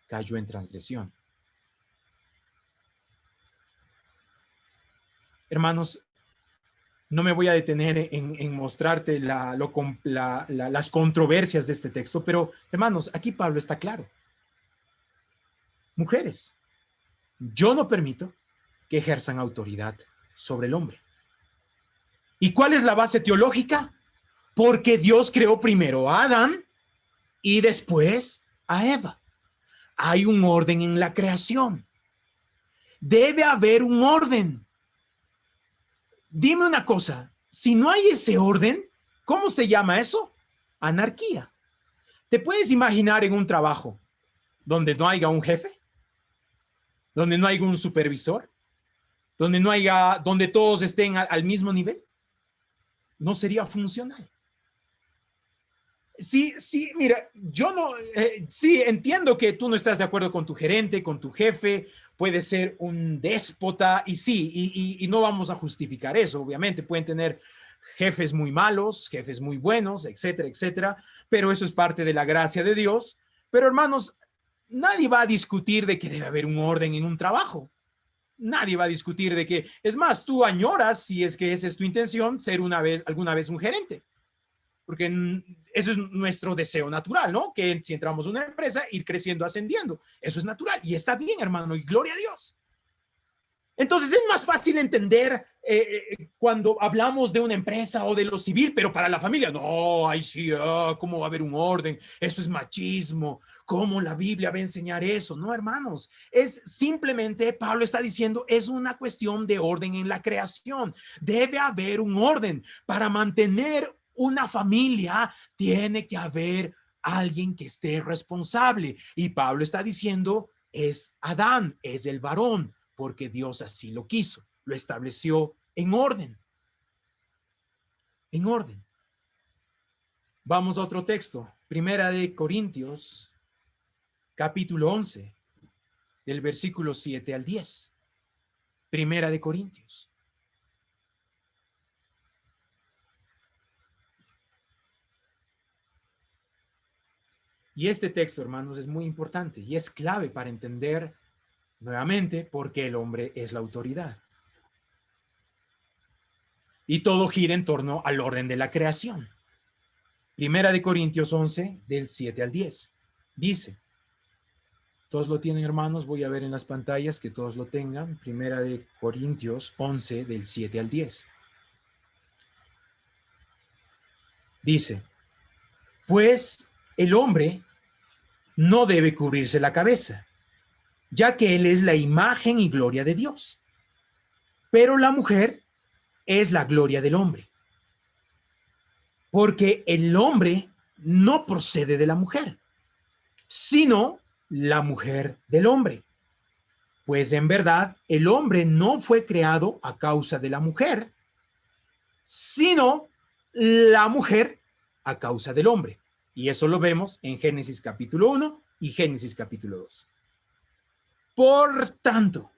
cayó en transgresión. Hermanos, no me voy a detener en mostrarte las controversias de este texto, pero hermanos, aquí Pablo está claro. Mujeres, yo no permito que ejerzan autoridad sobre el hombre. ¿Y cuál es la base teológica? Porque Dios creó primero a Adán y después a Eva. Hay un orden en la creación. Debe haber un orden. Dime una cosa, si no hay ese orden, ¿cómo se llama eso? Anarquía. ¿Te puedes imaginar en un trabajo donde no haya un jefe? ¿Donde no haya un supervisor? ¿Donde todos estén al mismo nivel? No sería funcional. Sí, mira, yo no, sí, entiendo que tú no estás de acuerdo con tu gerente, con tu jefe, puede ser un déspota, y sí, y no vamos a justificar eso, obviamente, pueden tener jefes muy malos, jefes muy buenos, etcétera, etcétera, pero eso es parte de la gracia de Dios. Pero hermanos, nadie va a discutir de que debe haber un orden en un trabajo. Nadie va a discutir de que, es más, tú añoras, si es que esa es tu intención, ser alguna vez un gerente. Porque eso es nuestro deseo natural, ¿no? Que si entramos a una empresa, ir creciendo, ascendiendo. Eso es natural y está bien, hermano, y gloria a Dios. Entonces es más fácil entender cuando hablamos de una empresa o de lo civil, pero para la familia, no, ay sí, ¿cómo va a haber un orden? Eso es machismo. ¿Cómo la Biblia va a enseñar eso? No, hermanos, es simplemente, Pablo está diciendo, es una cuestión de orden en la creación. Debe haber un orden para mantener una familia, tiene que haber alguien que esté responsable. Y Pablo está diciendo, es Adán, es el varón, porque Dios así lo quiso, lo estableció en orden. En orden. Vamos a otro texto, Primera de Corintios, capítulo 11, del versículo 7 al 10. Primera de Corintios. Y este texto, hermanos, es muy importante y es clave para entender nuevamente por qué el hombre es la autoridad. Y todo gira en torno al orden de la creación. Primera de Corintios 11, del 7 al 10. Dice, todos lo tienen, hermanos, voy a ver en las pantallas que todos lo tengan. Primera de Corintios 11, del 7 al 10. Dice, pues el hombre no debe cubrirse la cabeza, ya que él es la imagen y gloria de Dios. Pero la mujer es la gloria del hombre. Porque el hombre no procede de la mujer, sino la mujer del hombre. Pues en verdad, el hombre no fue creado a causa de la mujer, sino la mujer a causa del hombre. Y eso lo vemos en Génesis capítulo 1 y Génesis capítulo 2. Por tanto,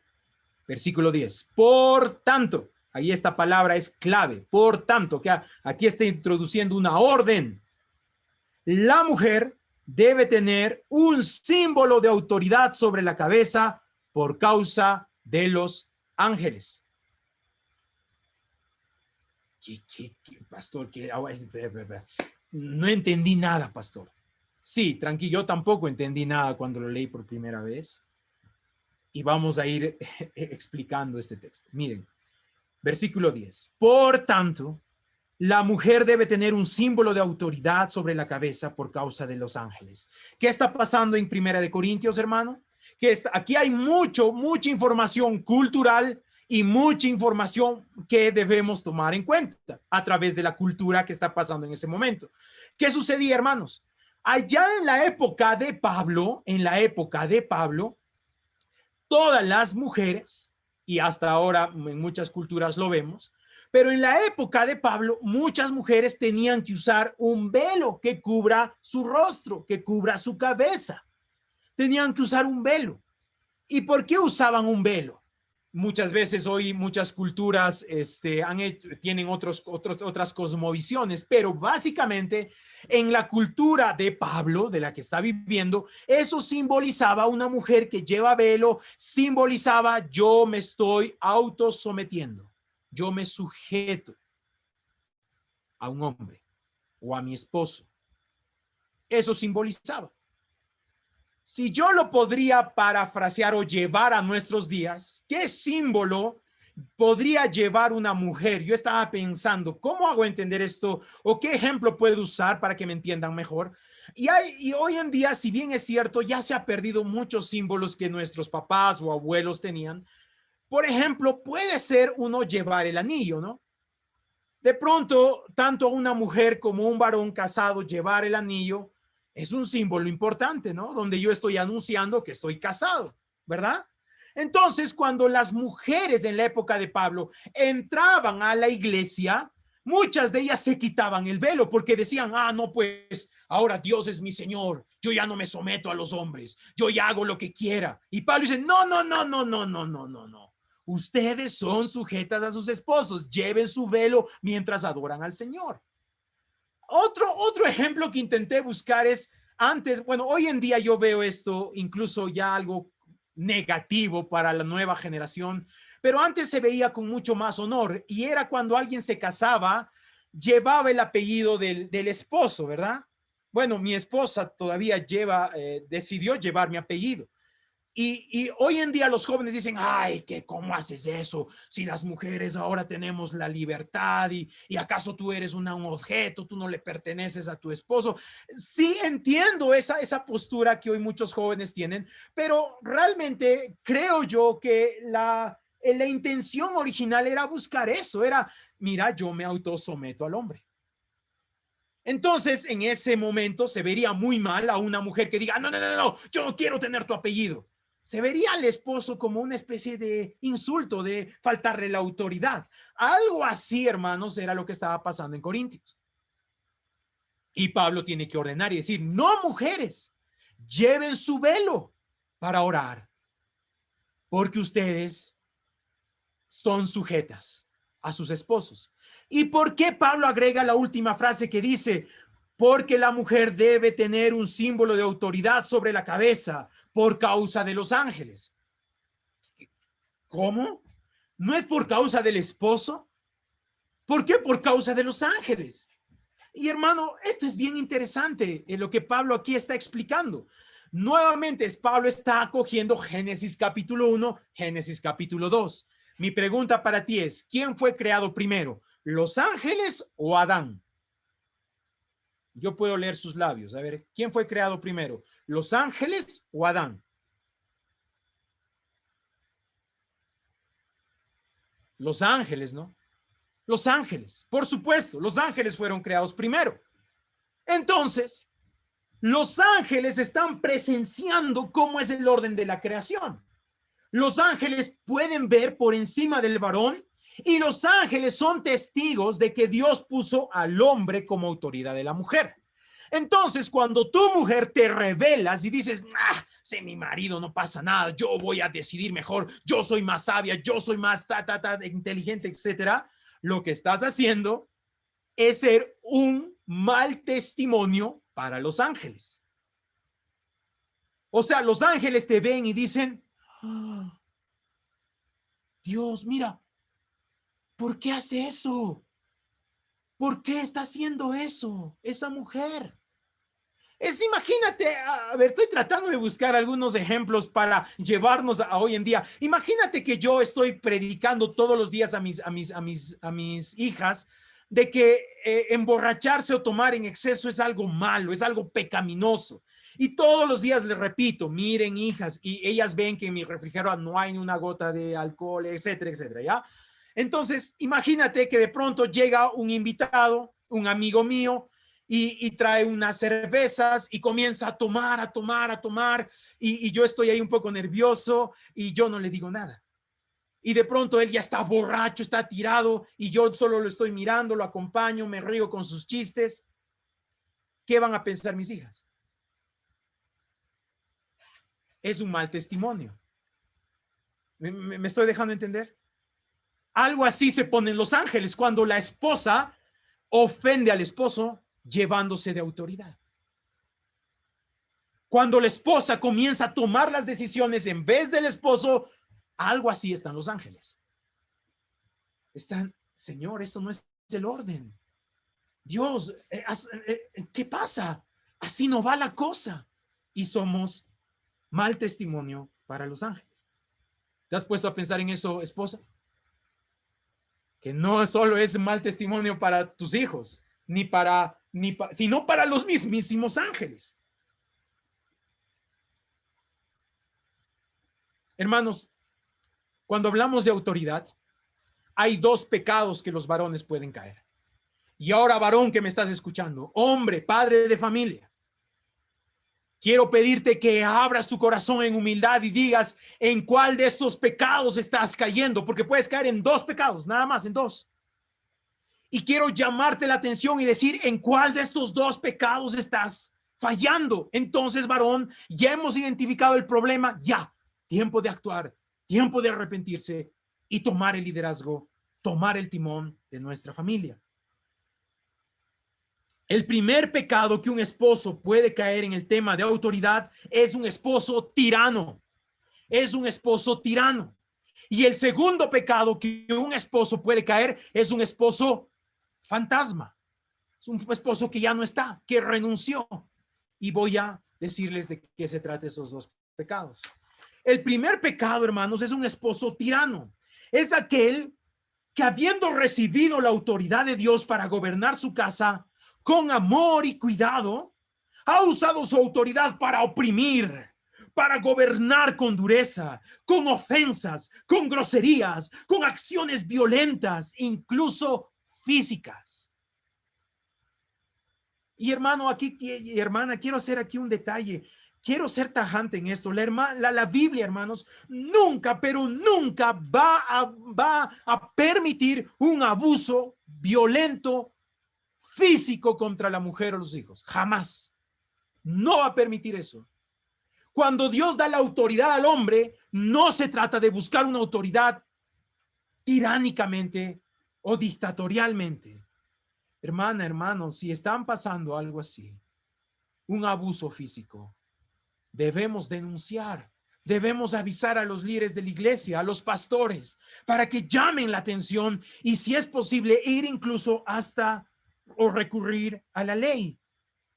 versículo 10, por tanto, ahí esta palabra es clave, por tanto, que aquí está introduciendo una orden. La mujer debe tener un símbolo de autoridad sobre la cabeza por causa de los ángeles. ¿Qué, pastor? No entendí nada, pastor. Sí, tranquilo, yo tampoco entendí nada cuando lo leí por primera vez. Y vamos a ir explicando este texto. Miren, versículo 10. Por tanto, la mujer debe tener un símbolo de autoridad sobre la cabeza por causa de los ángeles. ¿Qué está pasando en Primera de Corintios, hermano? Aquí hay mucha información cultural y mucha información que debemos tomar en cuenta a través de la cultura que está pasando en ese momento. ¿Qué sucedía, hermanos? Allá en la época de Pablo, todas las mujeres, y hasta ahora en muchas culturas lo vemos, pero en la época de Pablo, muchas mujeres tenían que usar un velo que cubra su rostro, que cubra su cabeza. Tenían que usar un velo. ¿Y por qué usaban un velo? Muchas veces hoy muchas culturas tienen otras cosmovisiones, pero básicamente en la cultura de Pablo, de la que está viviendo, eso simbolizaba una mujer que lleva velo, simbolizaba yo me estoy autosometiendo, yo me sujeto a un hombre o a mi esposo. Eso simbolizaba. Si yo lo podría parafrasear o llevar a nuestros días, ¿qué símbolo podría llevar una mujer? Yo estaba pensando, ¿cómo hago entender esto? ¿O qué ejemplo puedo usar para que me entiendan mejor? Y hoy en día, si bien es cierto, ya se ha perdido muchos símbolos que nuestros papás o abuelos tenían. Por ejemplo, puede ser uno llevar el anillo, ¿no? De pronto, tanto una mujer como un varón casado llevar el anillo es un símbolo importante, ¿no? Donde yo estoy anunciando que estoy casado, ¿verdad? Entonces, cuando las mujeres en la época de Pablo entraban a la iglesia, muchas de ellas se quitaban el velo porque decían, no, pues ahora Dios es mi Señor, yo ya no me someto a los hombres, yo ya hago lo que quiera. Y Pablo dice, no. Ustedes son sujetas a sus esposos, lleven su velo mientras adoran al Señor. Otro ejemplo que intenté buscar es antes, bueno, hoy en día yo veo esto incluso ya algo negativo para la nueva generación, pero antes se veía con mucho más honor y era cuando alguien se casaba, llevaba el apellido del esposo, ¿verdad? Bueno, mi esposa todavía decidió llevar mi apellido. Y hoy en día los jóvenes dicen, ay, ¿cómo haces eso? Si las mujeres ahora tenemos la libertad y acaso tú eres un objeto, tú no le perteneces a tu esposo. Sí entiendo esa postura que hoy muchos jóvenes tienen, pero realmente creo yo que la intención original era buscar eso, era, mira, yo me autosometo al hombre. Entonces, en ese momento se vería muy mal a una mujer que diga, no, yo no quiero tener tu apellido. Se vería al esposo como una especie de insulto, de faltarle la autoridad. Algo así, hermanos, era lo que estaba pasando en Corintios. Y Pablo tiene que ordenar y decir, no, mujeres, lleven su velo para orar, porque ustedes son sujetas a sus esposos. ¿Y por qué Pablo agrega la última frase que dice, porque la mujer debe tener un símbolo de autoridad sobre la cabeza por causa de los ángeles? ¿Cómo? ¿No es por causa del esposo? ¿Por qué por causa de los ángeles? Y hermano, esto es bien interesante en lo que Pablo aquí está explicando. Nuevamente, Pablo está acogiendo Génesis capítulo 1, Génesis capítulo 2. Mi pregunta para ti es, ¿quién fue creado primero? ¿Los ángeles o Adán? Yo puedo leer sus labios. A ver, ¿quién fue creado primero? ¿Los ángeles o Adán? Los ángeles, ¿no? Los ángeles, por supuesto, los ángeles fueron creados primero. Entonces, los ángeles están presenciando cómo es el orden de la creación. Los ángeles pueden ver por encima del varón y los ángeles son testigos de que Dios puso al hombre como autoridad de la mujer. Entonces, cuando tu mujer te revelas y dices, sé mi marido, no pasa nada, yo voy a decidir mejor, yo soy más sabia, yo soy más inteligente, etcétera, lo que estás haciendo es ser un mal testimonio para los ángeles. O sea, los ángeles te ven y dicen, Dios, mira, ¿por qué hace eso? ¿Por qué está haciendo eso esa mujer? Imagínate, a ver, estoy tratando de buscar algunos ejemplos para llevarnos a hoy en día. Imagínate que yo estoy predicando todos los días a mis hijas de que emborracharse o tomar en exceso es algo malo, es algo pecaminoso. Y todos los días les repito, miren, hijas, y ellas ven que en mi refrigerador no hay ni una gota de alcohol, etcétera, etcétera, ¿ya? Entonces, imagínate que de pronto llega un invitado, un amigo mío, y trae unas cervezas y comienza a tomar, y yo estoy ahí un poco nervioso y yo no le digo nada. Y de pronto él ya está borracho, está tirado, y yo solo lo estoy mirando, lo acompaño, me río con sus chistes. ¿Qué van a pensar mis hijas? Es un mal testimonio. ¿Me estoy dejando entender? Algo así se pone en Los Ángeles cuando la esposa ofende al esposo llevándose de autoridad. Cuando la esposa comienza a tomar las decisiones en vez del esposo, algo así están Los Ángeles. Están, Señor, esto no es el orden. Dios, ¿qué pasa? Así no va la cosa. Y somos mal testimonio para Los Ángeles. ¿Te has puesto a pensar en eso, esposa? Que no solo es mal testimonio para tus hijos, sino para los mismísimos ángeles. Hermanos, cuando hablamos de autoridad, hay dos pecados que los varones pueden caer. Y ahora, varón que me estás escuchando, hombre, padre de familia, quiero pedirte que abras tu corazón en humildad y digas en cuál de estos pecados estás cayendo, porque puedes caer en dos pecados, nada más, en dos. Y quiero llamarte la atención y decir en cuál de estos dos pecados estás fallando. Entonces, varón, ya hemos identificado el problema, ya, tiempo de actuar, tiempo de arrepentirse y tomar el liderazgo, tomar el timón de nuestra familia. El primer pecado que un esposo puede caer en el tema de autoridad es un esposo tirano. Es un esposo tirano. Y el segundo pecado que un esposo puede caer es un esposo fantasma. Es un esposo que ya no está, que renunció. Y voy a decirles de qué se trata esos dos pecados. El primer pecado, hermanos, es un esposo tirano. Es aquel que, habiendo recibido la autoridad de Dios para gobernar su casa con amor y cuidado, ha usado su autoridad para oprimir, para gobernar con dureza, con ofensas, con groserías, con acciones violentas, incluso físicas. Y hermano, hermana, quiero hacer aquí un detalle. Quiero ser tajante en esto. La Biblia, hermanos, nunca, pero nunca va a permitir un abuso violento físico contra la mujer o los hijos. Jamás. No va a permitir eso. Cuando Dios da la autoridad al hombre, no se trata de buscar una autoridad tiránicamente o dictatorialmente. Hermana, hermano, si están pasando algo así, un abuso físico, debemos denunciar, debemos avisar a los líderes de la iglesia, a los pastores, para que llamen la atención y, si es posible, ir incluso hasta o recurrir a la ley,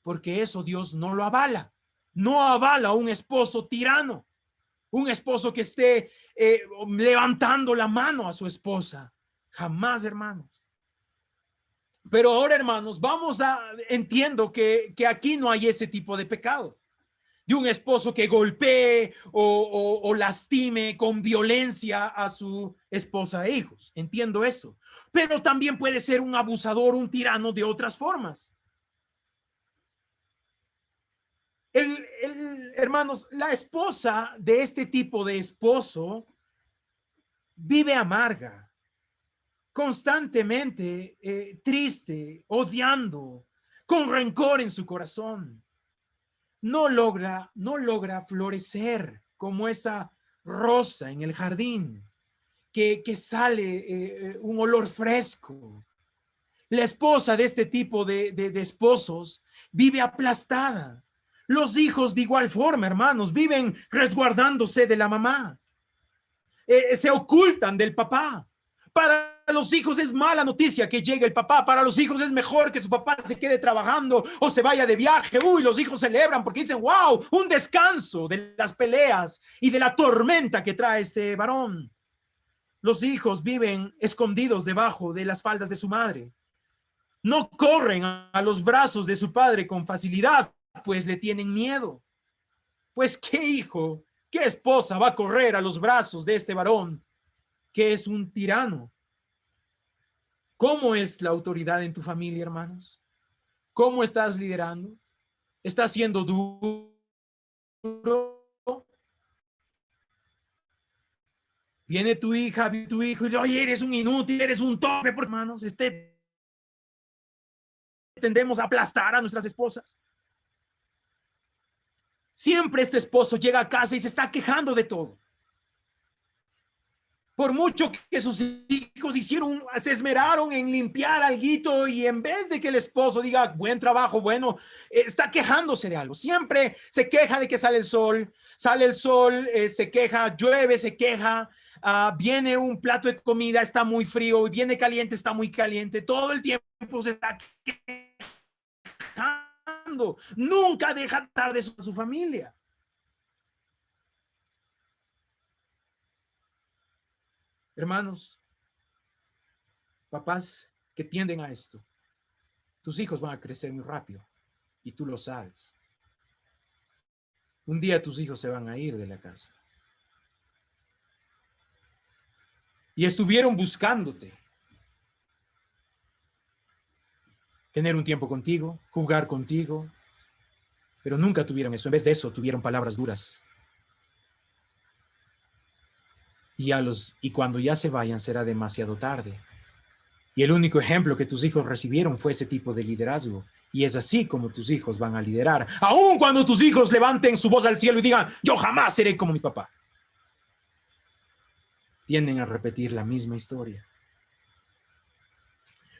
porque eso Dios no lo avala. No avala a un esposo tirano, un esposo que esté levantando la mano a su esposa. Jamás, hermanos. Pero ahora, hermanos, entiendo que aquí no hay ese tipo de pecado, de un esposo que golpee o lastime con violencia a su esposa e hijos. Entiendo eso. Pero también puede ser un abusador, un tirano de otras formas. Hermanos, la esposa de este tipo de esposo vive amarga, constantemente triste, odiando, con rencor en su corazón. No logra florecer como esa rosa en el jardín que sale un olor fresco. La esposa de este tipo de esposos vive aplastada. Los hijos de igual forma, hermanos, viven resguardándose de la mamá. Se ocultan del papá. Para los hijos es mala noticia que llegue el papá. Para los hijos es mejor que su papá se quede trabajando o se vaya de viaje. Uy, los hijos celebran porque dicen, wow, un descanso de las peleas y de la tormenta que trae este varón. Los hijos viven escondidos debajo de las faldas de su madre. No corren a los brazos de su padre con facilidad, pues le tienen miedo. Pues qué hijo, qué esposa va a correr a los brazos de este varón que es un tirano. ¿Cómo es la autoridad en tu familia, hermanos? ¿Cómo estás liderando? ¿Estás siendo duro? Viene tu hija, viene tu hijo y dice, oye, eres un inútil, eres un tope, hermanos. Tendemos a aplastar a nuestras esposas. Siempre este esposo llega a casa y se está quejando de todo. Por mucho que sus hijos se esmeraron en limpiar alguito y en vez de que el esposo diga buen trabajo, bueno, está quejándose de algo. Siempre se queja de que sale el sol, se queja, llueve, se queja, viene un plato de comida, está muy frío, y viene caliente, está muy caliente. Todo el tiempo se está quejando. Nunca deja tarde a su familia. Hermanos, papás que tienden a esto, tus hijos van a crecer muy rápido y tú lo sabes. Un día tus hijos se van a ir de la casa. Y estuvieron buscándote. Tener un tiempo contigo, jugar contigo, pero nunca tuvieron eso. En vez de eso, tuvieron palabras duras. Y cuando ya se vayan será demasiado tarde. Y el único ejemplo que tus hijos recibieron fue ese tipo de liderazgo. Y es así como tus hijos van a liderar. Aun cuando tus hijos levanten su voz al cielo y digan, yo jamás seré como mi papá. Tienden a repetir la misma historia.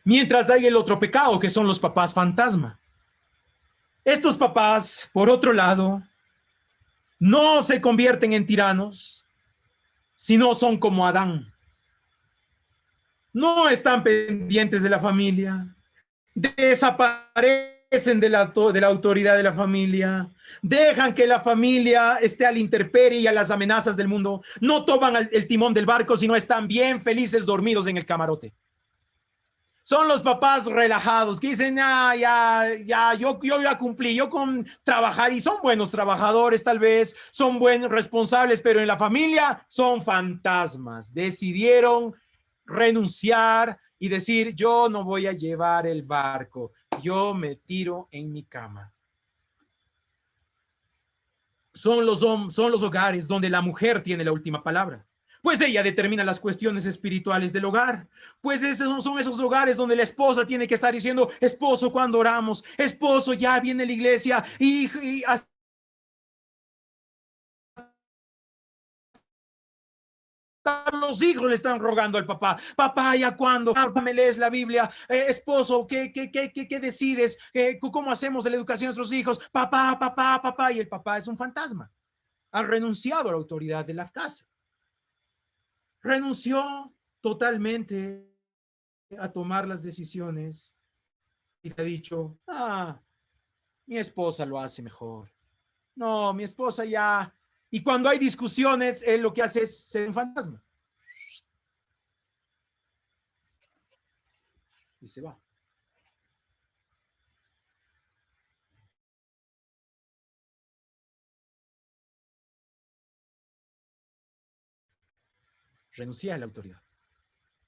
Mientras hay el otro pecado, que son los papás fantasma. Estos papás, por otro lado, no se convierten en tiranos, sino son como Adán. No están pendientes de la familia, desaparecen de la autoridad de la familia, dejan que la familia esté a la intemperie y a las amenazas del mundo, no toman el timón del barco, sino están bien felices dormidos en el camarote. Son los papás relajados que dicen, yo ya cumplí, yo con trabajar, y son buenos trabajadores tal vez, son buenos responsables, pero en la familia son fantasmas. Decidieron renunciar y decir, yo no voy a llevar el barco, yo me tiro en mi cama. Son los hogares donde la mujer tiene la última palabra. Pues ella determina las cuestiones espirituales del hogar. Pues son esos hogares donde la esposa tiene que estar diciendo, esposo, ¿cuándo oramos? Esposo, ya viene la iglesia. Y hasta los hijos le están rogando al papá. Papá, ¿ya cuándo? Papá, ¿me lees la Biblia? Esposo, ¿qué decides? ¿Cómo hacemos de la educación de nuestros hijos? Papá. Y el papá es un fantasma. Ha renunciado a la autoridad de la casa. Renunció totalmente a tomar las decisiones y te ha dicho, mi esposa lo hace mejor. No, mi esposa ya. Y cuando hay discusiones, él lo que hace es ser un fantasma. Y se va. Renuncia a la autoridad.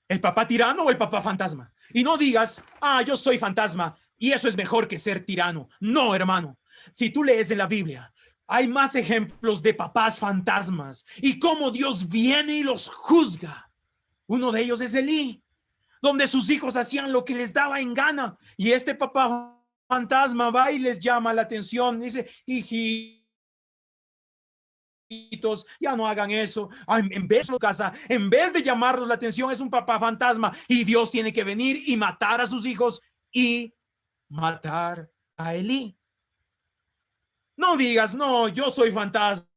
¿El papá tirano o el papá fantasma? Y no digas, yo soy fantasma y eso es mejor que ser tirano. No, hermano. Si tú lees en la Biblia, hay más ejemplos de papás fantasmas y cómo Dios viene y los juzga. Uno de ellos es Elí, donde sus hijos hacían lo que les daba en gana. Y este papá fantasma va y les llama la atención. Dice, hijitos, ya no hagan eso. En vez de llamarlos la atención, es un papá fantasma. Y Dios tiene que venir y matar a sus hijos y matar a Elí. No digas, no, yo soy fantasma,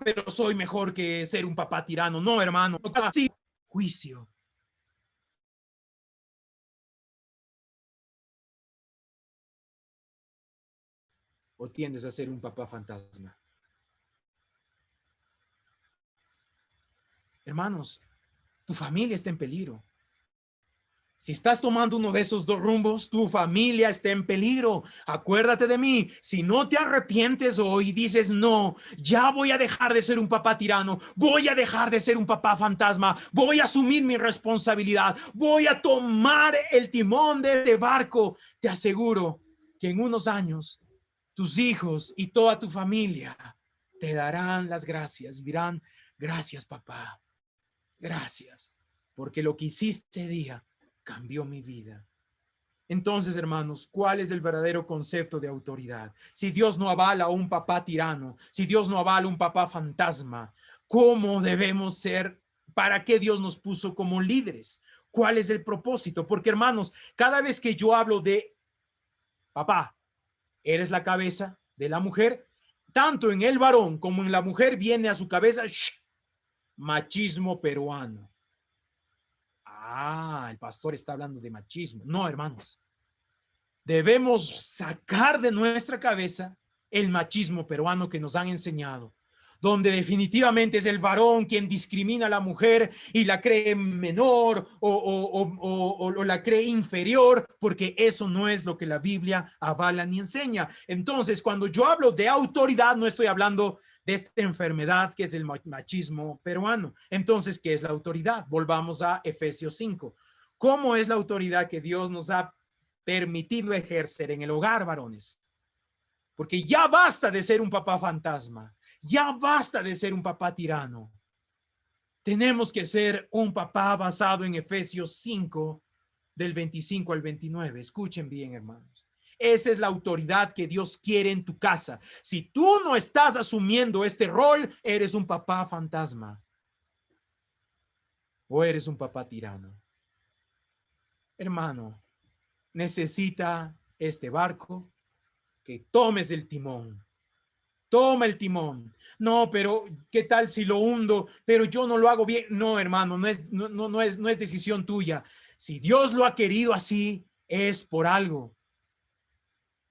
pero soy mejor que ser un papá tirano. No, hermano. Sí, juicio. O tiendes a ser un papá fantasma. Hermanos, tu familia está en peligro. Si estás tomando uno de esos dos rumbos, tu familia está en peligro. Acuérdate de mí. Si no te arrepientes hoy y dices, no, ya voy a dejar de ser un papá tirano, voy a dejar de ser un papá fantasma, voy a asumir mi responsabilidad, voy a tomar el timón de este barco, te aseguro que en unos años tus hijos y toda tu familia te darán las gracias. Dirán, gracias, papá. Gracias. Porque lo que hiciste ese día cambió mi vida. Entonces, hermanos, ¿cuál es el verdadero concepto de autoridad? Si Dios no avala a un papá tirano, si Dios no avala a un papá fantasma, ¿cómo debemos ser? ¿Para qué Dios nos puso como líderes? ¿Cuál es el propósito? Porque, hermanos, cada vez que yo hablo de papá, eres la cabeza de la mujer, tanto en el varón como en la mujer viene a su cabeza machismo peruano. Ah, el pastor está hablando de machismo. No, hermanos. Debemos sacar de nuestra cabeza el machismo peruano que nos han enseñado, donde definitivamente es el varón quien discrimina a la mujer y la cree menor o la cree inferior, porque eso no es lo que la Biblia avala ni enseña. Entonces, cuando yo hablo de autoridad, no estoy hablando de esta enfermedad que es el machismo peruano. Entonces, ¿qué es la autoridad? Volvamos a Efesios 5. ¿Cómo es la autoridad que Dios nos ha permitido ejercer en el hogar, varones? Porque ya basta de ser un papá fantasma, ya basta de ser un papá tirano. Tenemos que ser un papá basado en Efesios 5, del 25 al 29. Escuchen bien, hermanos. Esa es la autoridad que Dios quiere en tu casa. Si tú no estás asumiendo este rol, eres un papá fantasma o eres un papá tirano. Hermano, necesita este barco que tomes el timón. Toma el timón. No, pero ¿qué tal si lo hundo? Pero yo no lo hago bien. No, hermano, no es decisión tuya. Si Dios lo ha querido así, es por algo.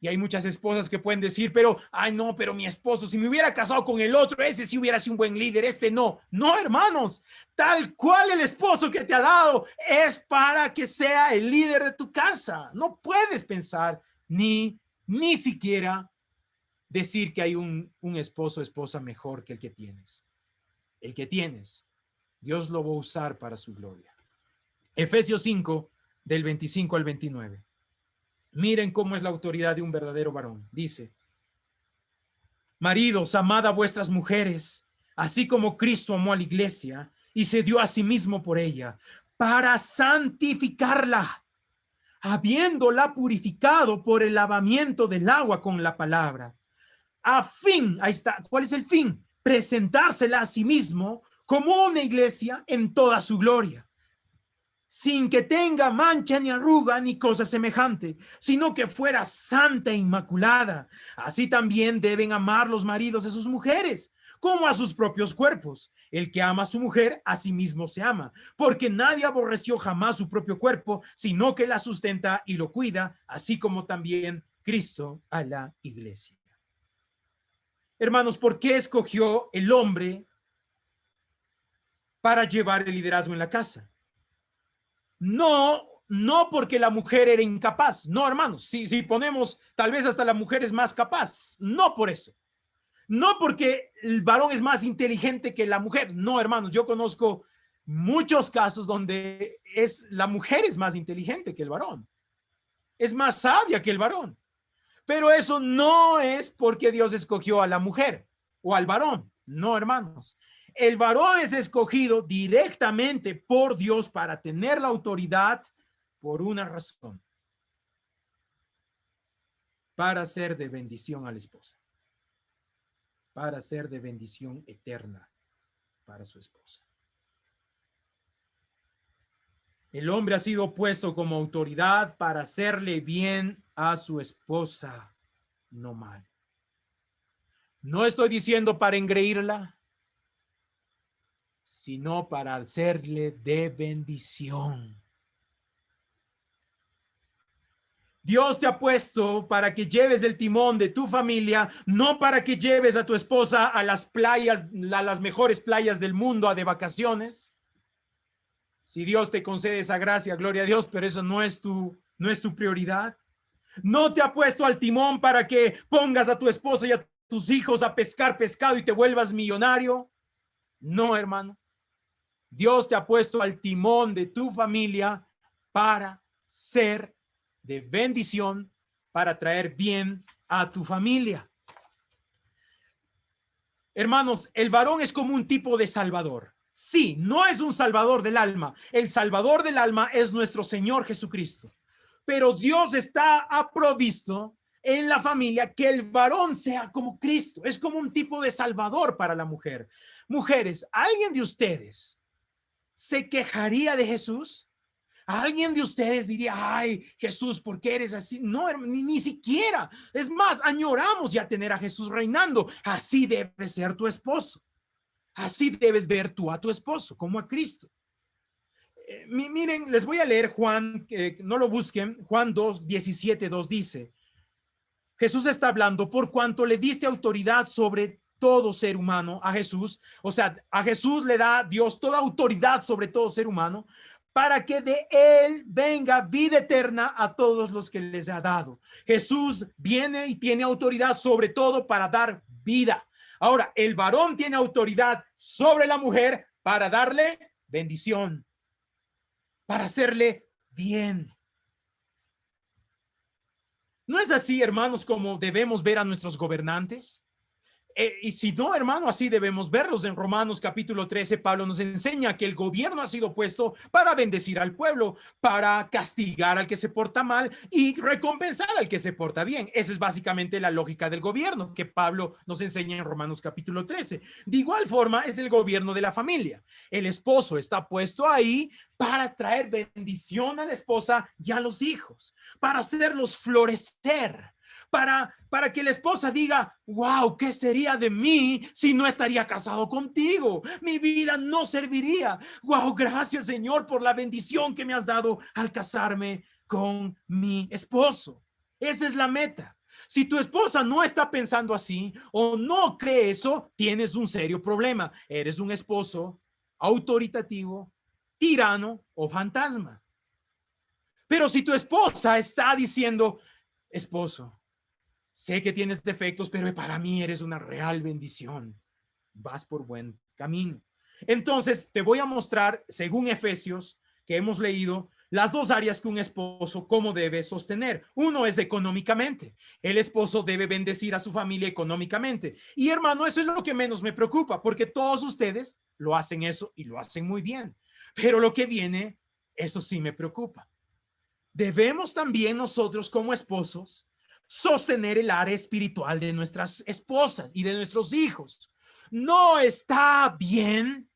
Y hay muchas esposas que pueden decir, pero, ay, no, pero mi esposo, si me hubiera casado con el otro, ese sí hubiera sido un buen líder, este no. No, hermanos, tal cual el esposo que te ha dado es para que sea el líder de tu casa. No puedes pensar ni siquiera decir que hay un esposo o esposa mejor que el que tienes. El que tienes, Dios lo va a usar para su gloria. Efesios 5, del 25 al 29. Miren cómo es la autoridad de un verdadero varón. Dice, maridos, amad a vuestras mujeres, así como Cristo amó a la iglesia y se dio a sí mismo por ella, para santificarla, habiéndola purificado por el lavamiento del agua con la palabra, a fin, ahí está, ¿cuál es el fin? Presentársela a sí mismo como una iglesia en toda su gloria, sin que tenga mancha ni arruga ni cosa semejante, sino que fuera santa e inmaculada. Así también deben amar los maridos a sus mujeres, como a sus propios cuerpos. El que ama a su mujer, a sí mismo se ama, porque nadie aborreció jamás su propio cuerpo, sino que la sustenta y lo cuida, así como también Cristo a la iglesia. Hermanos, ¿por qué escogió el hombre para llevar el liderazgo en la casa? No porque la mujer era incapaz. No, hermanos, si ponemos, tal vez hasta la mujer es más capaz. No por eso. No porque el varón es más inteligente que la mujer. No, hermanos, yo conozco muchos casos donde la mujer es más inteligente que el varón, es más sabia que el varón. Pero eso no es porque Dios escogió a la mujer o al varón. No, hermanos. El varón es escogido directamente por Dios para tener la autoridad por una razón: para ser de bendición a la esposa, para ser de bendición eterna para su esposa. El hombre ha sido puesto como autoridad para hacerle bien a su esposa, no mal. No estoy diciendo para engreírla, sino para hacerle de bendición. Dios te ha puesto para que lleves el timón de tu familia, no para que lleves a tu esposa a las playas, a las mejores playas del mundo, de vacaciones. Si Dios te concede esa gracia, gloria a Dios, pero eso no es tu prioridad. No te ha puesto al timón para que pongas a tu esposa y a tus hijos a pescar pescado y te vuelvas millonario. No, hermano. Dios te ha puesto al timón de tu familia para ser de bendición, para traer bien a tu familia. Hermanos, el varón es como un tipo de salvador. Sí, no es un salvador del alma. El salvador del alma es nuestro Señor Jesucristo. Pero Dios está provisto en la familia que el varón sea como Cristo. Es como un tipo de salvador para la mujer. Mujeres, ¿alguien de ustedes se quejaría de Jesús? ¿Alguien de ustedes diría, ay, Jesús, ¿por qué eres así? No, ni siquiera. Es más, añoramos ya tener a Jesús reinando. Así debe ser tu esposo. Así debes ver tú a tu esposo, como a Cristo. Miren, les voy a leer Juan, no lo busquen, Juan 2, 17, 2 dice, Jesús está hablando: por cuanto le diste autoridad sobre todo ser humano a Jesús, o sea, a Jesús le da Dios toda autoridad sobre todo ser humano, para que de él venga vida eterna a todos los que les ha dado. Jesús viene y tiene autoridad sobre todo para dar vida. Ahora, el varón tiene autoridad sobre la mujer para darle bendición, para hacerle bien. ¿No es así, hermanos, como debemos ver a nuestros gobernantes? Y si no, hermano, así debemos verlos. En Romanos capítulo 13, Pablo nos enseña que el gobierno ha sido puesto para bendecir al pueblo, para castigar al que se porta mal y recompensar al que se porta bien. Esa es básicamente la lógica del gobierno que Pablo nos enseña en Romanos capítulo 13. De igual forma es el gobierno de la familia. El esposo está puesto ahí para traer bendición a la esposa y a los hijos, para hacerlos florecer, para que la esposa diga, wow, ¿qué sería de mí si no estaría casado contigo? Mi vida no serviría. Wow, gracias, Señor, por la bendición que me has dado al casarme con mi esposo. Esa es la meta. Si tu esposa no está pensando así o no cree eso, tienes un serio problema. Eres un esposo autoritativo, tirano o fantasma. Pero si tu esposa está diciendo, esposo, sé que tienes defectos, pero para mí eres una real bendición, vas por buen camino. Entonces te voy a mostrar, según Efesios, que hemos leído, las dos áreas que un esposo cómo debe sostener. Uno es económicamente. El esposo debe bendecir a su familia económicamente. Y hermano, eso es lo que menos me preocupa, porque todos ustedes lo hacen eso y lo hacen muy bien. Pero lo que viene, eso sí me preocupa. Debemos también nosotros como esposos sostener el área espiritual de nuestras esposas y de nuestros hijos. No está bien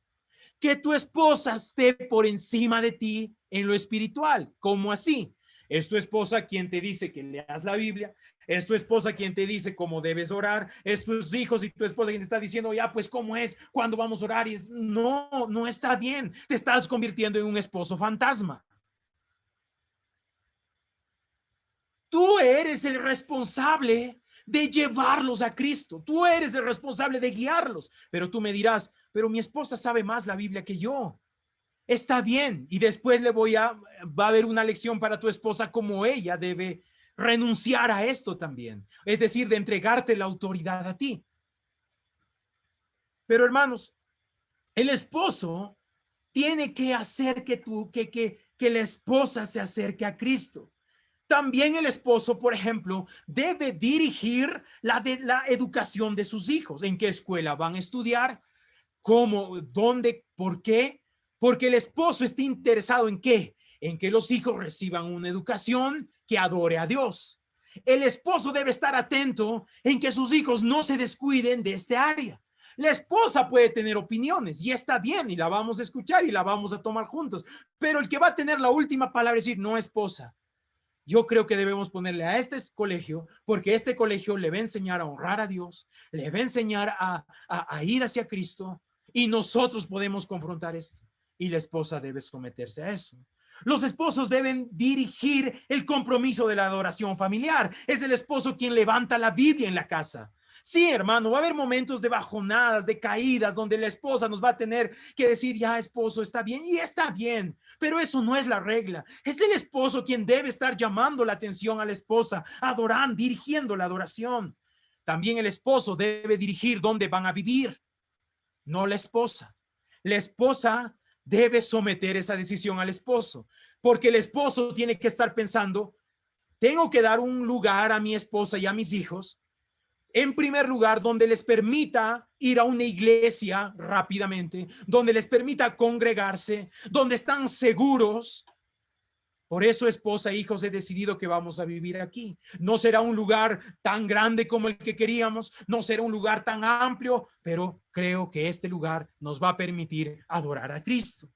que tu esposa esté por encima de ti en lo espiritual. ¿Cómo así? Es tu esposa quien te dice que leas la Biblia, es tu esposa quien te dice cómo debes orar, es tus hijos y tu esposa quien te está diciendo, ya, pues, ¿cómo es? ¿Cuándo vamos a orar? Y no está bien. Te estás convirtiendo en un esposo fantasma. Tú eres el responsable de llevarlos a Cristo. Tú eres el responsable de guiarlos. Pero tú me dirás, pero mi esposa sabe más la Biblia que yo. Está bien. Y después va a haber una lección para tu esposa como ella debe renunciar a esto también. Es decir, de entregarte la autoridad a ti. Pero hermanos, el esposo tiene que hacer que la esposa se acerque a Cristo. También el esposo, por ejemplo, debe dirigir la educación de sus hijos. ¿En qué escuela van a estudiar? ¿Cómo? ¿Dónde? ¿Por qué? Porque el esposo está interesado en qué? En que los hijos reciban una educación que adore a Dios. El esposo debe estar atento en que sus hijos no se descuiden de este área. La esposa puede tener opiniones y está bien y la vamos a escuchar y la vamos a tomar juntos, pero el que va a tener la última palabra es decir, no, esposa, yo creo que debemos ponerle a este colegio, porque este colegio le va a enseñar a honrar a Dios, le va a enseñar a ir hacia Cristo, y nosotros podemos confrontar esto. Y la esposa debe someterse a eso. Los esposos deben dirigir el compromiso de la adoración familiar. Es el esposo quien levanta la Biblia en la casa. Sí, hermano, va a haber momentos de bajonadas, de caídas, donde la esposa nos va a tener que decir, ya, esposo, está bien, y está bien, pero eso no es la regla. Es el esposo quien debe estar llamando la atención a la esposa, adorando, dirigiendo la adoración. También el esposo debe dirigir dónde van a vivir, no la esposa. La esposa debe someter esa decisión al esposo, porque el esposo tiene que estar pensando, tengo que dar un lugar a mi esposa y a mis hijos, en primer lugar, donde les permita ir a una iglesia rápidamente, donde les permita congregarse, donde están seguros. Por eso, esposa e hijos, he decidido que vamos a vivir aquí. No será un lugar tan grande como el que queríamos, no será un lugar tan amplio, pero creo que este lugar nos va a permitir adorar a Cristo.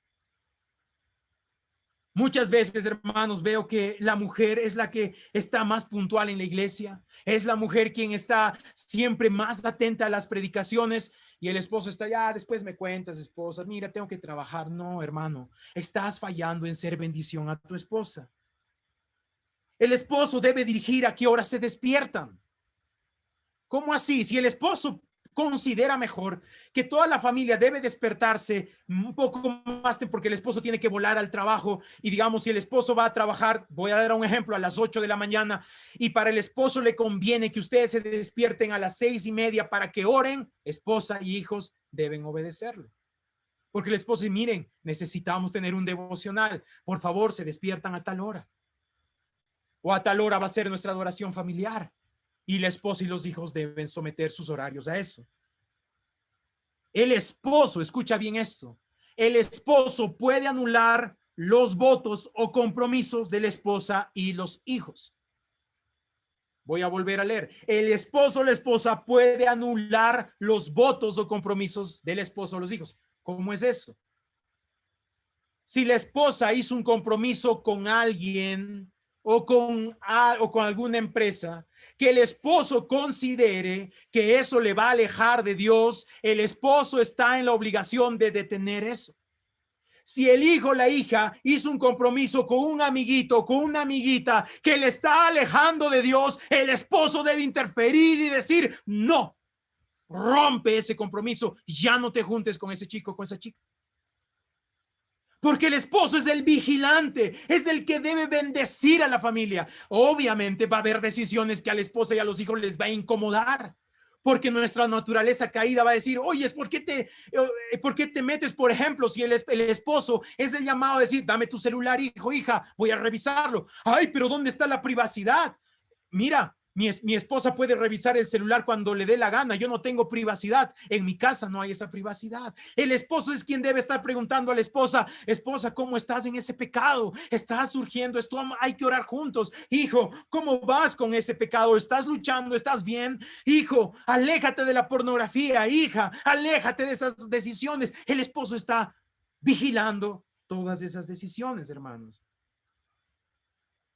Muchas veces, hermanos, veo que la mujer es la que está más puntual en la iglesia, es la mujer quien está siempre más atenta a las predicaciones, y el esposo está, ya, después me cuentas, esposa, mira, tengo que trabajar. No, hermano, estás fallando en ser bendición a tu esposa. El esposo debe dirigir a qué hora se despiertan. ¿Cómo así? Si el esposo considera mejor que toda la familia debe despertarse un poco más porque el esposo tiene que volar al trabajo, y digamos, si el esposo va a trabajar, voy a dar un ejemplo, a las 8 de la mañana, y para el esposo le conviene que ustedes se despierten a las 6:30 para que oren, esposa y hijos deben obedecerlo. Porque el esposo dice, miren, necesitamos tener un devocional, por favor, se despiertan a tal hora. O a tal hora va a ser nuestra adoración familiar. Y la esposa y los hijos deben someter sus horarios a eso. El esposo, escucha bien esto, el esposo puede anular los votos o compromisos de la esposa y los hijos. Voy a volver a leer. El esposo o la esposa puede anular los votos o compromisos del esposo o los hijos. ¿Cómo es eso? Si la esposa hizo un compromiso con alguien o con alguna empresa, que el esposo considere que eso le va a alejar de Dios, el esposo está en la obligación de detener eso. Si el hijo o la hija hizo un compromiso con un amiguito, con una amiguita que le está alejando de Dios, el esposo debe interferir y decir, no, rompe ese compromiso, ya no te juntes con ese chico, con esa chica. Porque el esposo es el vigilante, es el que debe bendecir a la familia. Obviamente va a haber decisiones que a la esposa y a los hijos les va a incomodar, porque nuestra naturaleza caída va a decir, oye, ¿por qué te metes? Por ejemplo, si el esposo es el llamado a decir, dame tu celular, hijo, hija, voy a revisarlo. Ay, pero ¿dónde está la privacidad? Mira, mi esposa puede revisar el celular cuando le dé la gana. Yo no tengo privacidad. En mi casa no hay esa privacidad. El esposo es quien debe estar preguntando a la esposa, esposa, ¿cómo estás en ese pecado? ¿Estás surgiendo esto? Hay que orar juntos. Hijo, ¿cómo vas con ese pecado? ¿Estás luchando? ¿Estás bien? Hijo, aléjate de la pornografía. Hija, aléjate de esas decisiones. El esposo está vigilando todas esas decisiones, hermanos.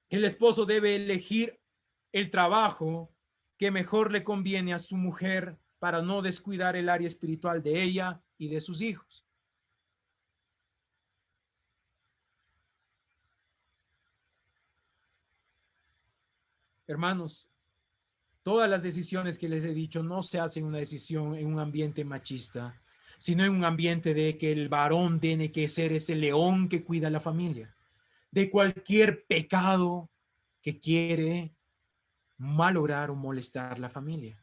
El esposo debe elegir el trabajo que mejor le conviene a su mujer para no descuidar el área espiritual de ella y de sus hijos. Hermanos, todas las decisiones que les he dicho no se hacen una decisión en un ambiente machista, sino en un ambiente de que el varón tiene que ser ese león que cuida a la familia, de cualquier pecado que quiere malograr o molestar la familia.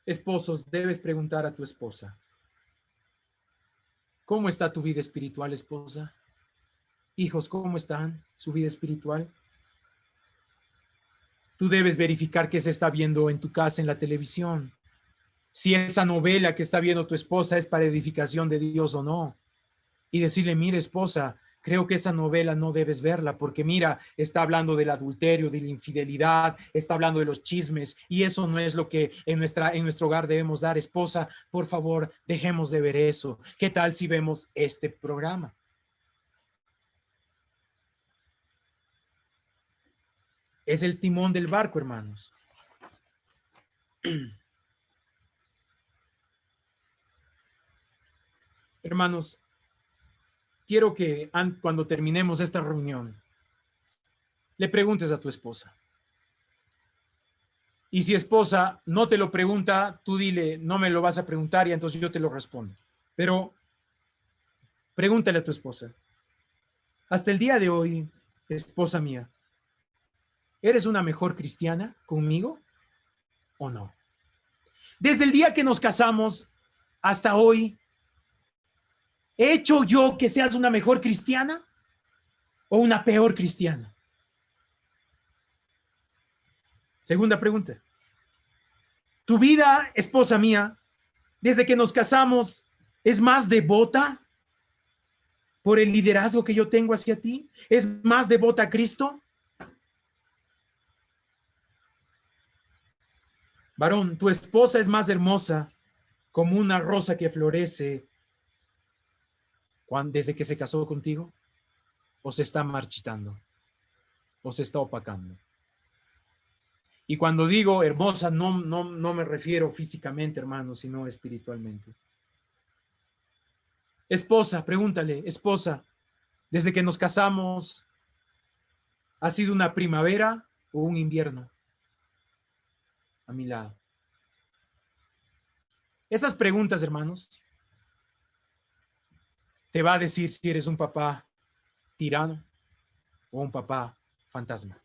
Esposos, debes preguntar a tu esposa, ¿cómo está tu vida espiritual, esposa? Hijos, ¿cómo están su vida espiritual? Tú debes verificar qué se está viendo en tu casa, en la televisión. Si esa novela que está viendo tu esposa es para edificación de Dios o no. Y decirle, mira, esposa, creo que esa novela no debes verla porque mira, está hablando del adulterio, de la infidelidad, está hablando de los chismes y eso no es lo que en nuestro hogar debemos dar. Esposa, por favor, dejemos de ver eso. ¿Qué tal si vemos este programa? Es el timón del barco, hermanos. Hermanos, quiero que cuando terminemos esta reunión, le preguntes a tu esposa. Y si esposa no te lo pregunta, tú dile, no me lo vas a preguntar y entonces yo te lo respondo. Pero pregúntale a tu esposa. Hasta el día de hoy, esposa mía, ¿eres una mejor cristiana conmigo o no? Desde el día que nos casamos hasta hoy, ¿he hecho yo que seas una mejor cristiana o una peor cristiana? Segunda pregunta. ¿Tu vida, esposa mía, desde que nos casamos, es más devota por el liderazgo que yo tengo hacia ti? ¿Es más devota a Cristo? Varón, tu esposa es más hermosa como una rosa que florece desde que se casó contigo, o se está marchitando, o se está opacando. Y cuando digo hermosa, no me refiero físicamente, hermano, sino espiritualmente. Esposa, pregúntale, esposa, desde que nos casamos, ¿ha sido una primavera o un invierno a mi lado? Esas preguntas, hermanos, te va a decir si eres un papá tirano o un papá fantasma.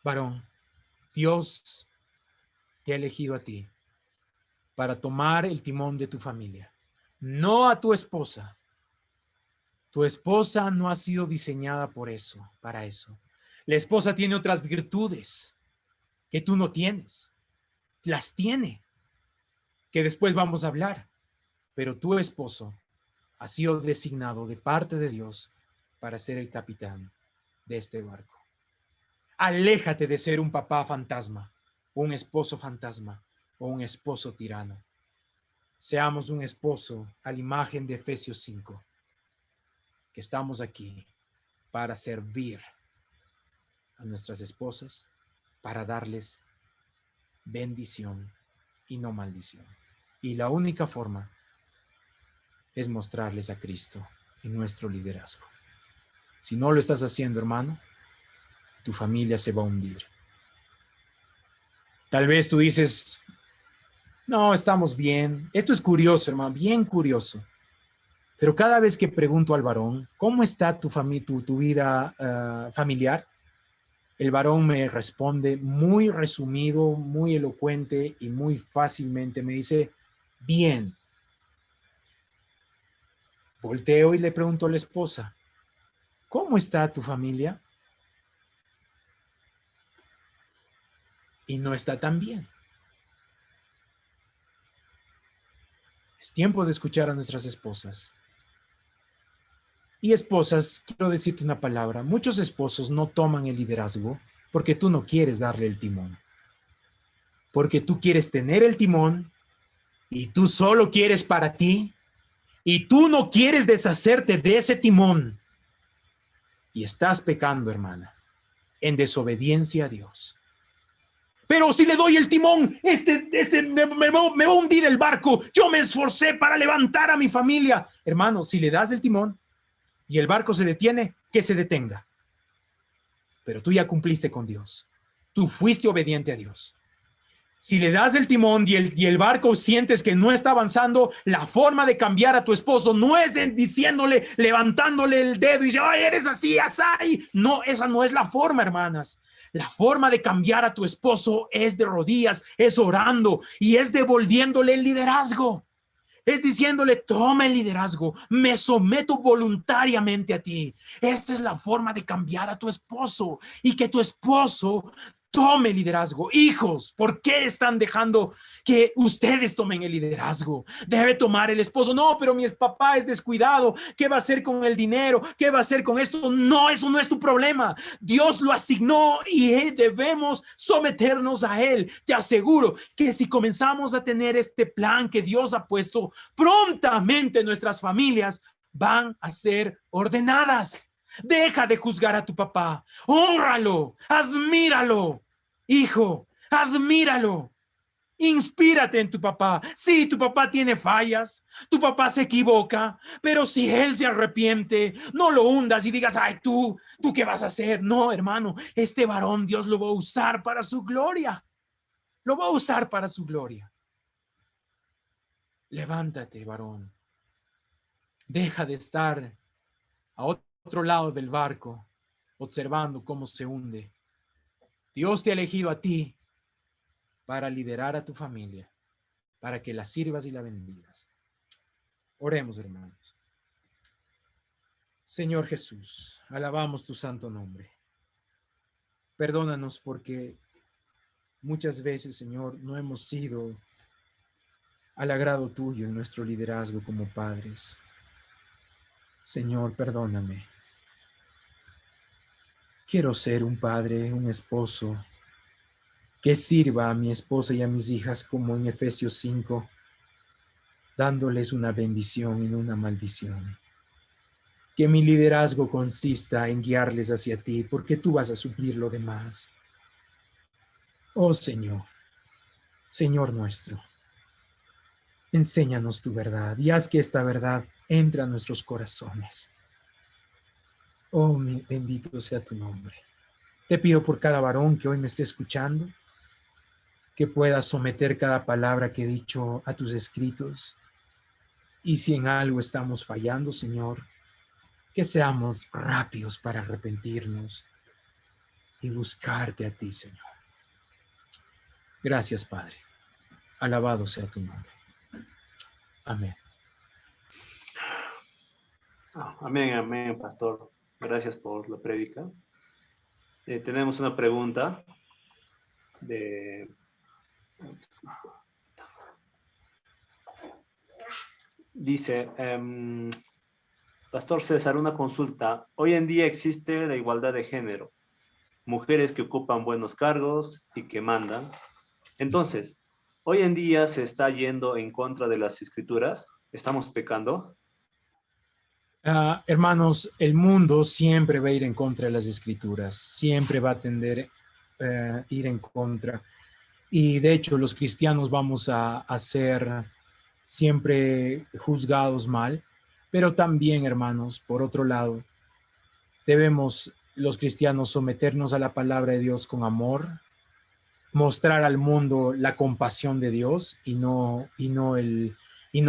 Varón, Dios te ha elegido a ti para tomar el timón de tu familia, no a tu esposa. Tu esposa no ha sido diseñada por eso, para eso. La esposa tiene otras virtudes que tú no tienes. Las tiene, que después vamos a hablar. Pero tu esposo ha sido designado de parte de Dios para ser el capitán de este barco. Aléjate de ser un papá fantasma, un esposo fantasma o un esposo tirano. Seamos un esposo a la imagen de Efesios 5, que estamos aquí para servir a nuestras esposas, para darles bendición y no maldición. Y la única forma es mostrarles a Cristo en nuestro liderazgo. Si no lo estás haciendo, hermano, tu familia se va a hundir. Tal vez tú dices, no, estamos bien. Esto es curioso, hermano, bien curioso. Pero cada vez que pregunto al varón, ¿cómo está tu vida familiar? El varón me responde muy resumido, muy elocuente y muy fácilmente. Me dice, bien. Volteo y le pregunto a la esposa, ¿cómo está tu familia? Y no está tan bien. Es tiempo de escuchar a nuestras esposas. Y esposas, quiero decirte una palabra. Muchos esposos no toman el liderazgo porque tú no quieres darle el timón. Porque tú quieres tener el timón y tú solo quieres para ti y tú no quieres deshacerte de ese timón. Y estás pecando, hermana, en desobediencia a Dios. Pero si le doy el timón, me va a hundir el barco. Yo me esforcé para levantar a mi familia. Hermano, si le das el timón y el barco se detiene, que se detenga. Pero tú ya cumpliste con Dios. Tú fuiste obediente a Dios. Si le das el timón y el barco sientes que no está avanzando, la forma de cambiar a tu esposo no es diciéndole, levantándole el dedo y dice, ay, eres así, así. No, esa no es la forma, hermanas. La forma de cambiar a tu esposo es de rodillas, es orando y es devolviéndole el liderazgo. Es diciéndole, toma el liderazgo, me someto voluntariamente a ti. Esta es la forma de cambiar a tu esposo y que tu esposo tome liderazgo. Hijos, ¿por qué están dejando que ustedes tomen el liderazgo? Debe tomar el esposo. No, pero mi papá es descuidado. ¿Qué va a hacer con el dinero? ¿Qué va a hacer con esto? No, eso no es tu problema. Dios lo asignó y debemos someternos a él. Te aseguro que si comenzamos a tener este plan que Dios ha puesto, prontamente nuestras familias van a ser ordenadas. Deja de juzgar a tu papá, hónralo, admíralo, hijo, admíralo, inspírate en tu papá. Sí, tu papá tiene fallas, tu papá se equivoca, pero si él se arrepiente, no lo hundas y digas, ay, tú qué vas a hacer. No, hermano, este varón Dios lo va a usar para su gloria, lo va a usar para su gloria. Levántate, varón, deja de estar a otro lado del barco, observando cómo se hunde. Dios te ha elegido a ti para liderar a tu familia, para que la sirvas y la bendigas. Oremos, hermanos. Señor Jesús, alabamos tu santo nombre. Perdónanos porque muchas veces, Señor, no hemos sido al agrado tuyo en nuestro liderazgo como padres. Señor, perdóname. Quiero ser un padre, un esposo, que sirva a mi esposa y a mis hijas como en Efesios 5, dándoles una bendición y no una maldición. Que mi liderazgo consista en guiarles hacia ti, porque tú vas a suplir lo demás. Oh Señor, Señor nuestro, enséñanos tu verdad y haz que esta verdad entre a nuestros corazones. Oh, bendito sea tu nombre. Te pido por cada varón que hoy me esté escuchando, que pueda someter cada palabra que he dicho a tus escritos. Y si en algo estamos fallando, Señor, que seamos rápidos para arrepentirnos y buscarte a ti, Señor. Gracias, Padre. Alabado sea tu nombre. Amén. Amén, amén, pastor. Gracias por la prédica. Tenemos una pregunta de... Dice, Pastor César, una consulta. Hoy en día existe la igualdad de género. Mujeres que ocupan buenos cargos y que mandan. Entonces, hoy en día se está yendo en contra de las escrituras. ¿Estamos pecando? Hermanos, el mundo siempre va a ir en contra de las escrituras, siempre va a tender a ir en contra. Y de hecho, los cristianos vamos a ser siempre juzgados mal, pero también, hermanos, por otro lado, debemos los cristianos someternos a la palabra de Dios con amor, mostrar al mundo la compasión de Dios y no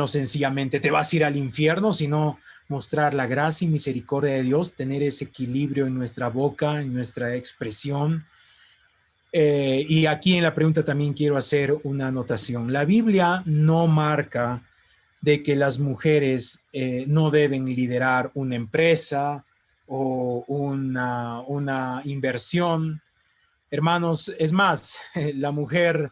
sencillamente te vas a ir al infierno, sino mostrar la gracia y misericordia de Dios, tener ese equilibrio en nuestra boca, en nuestra expresión. Y aquí en la pregunta también quiero hacer una anotación. La Biblia no marca de que las mujeres no deben liderar una empresa o una inversión. Hermanos, es más, la mujer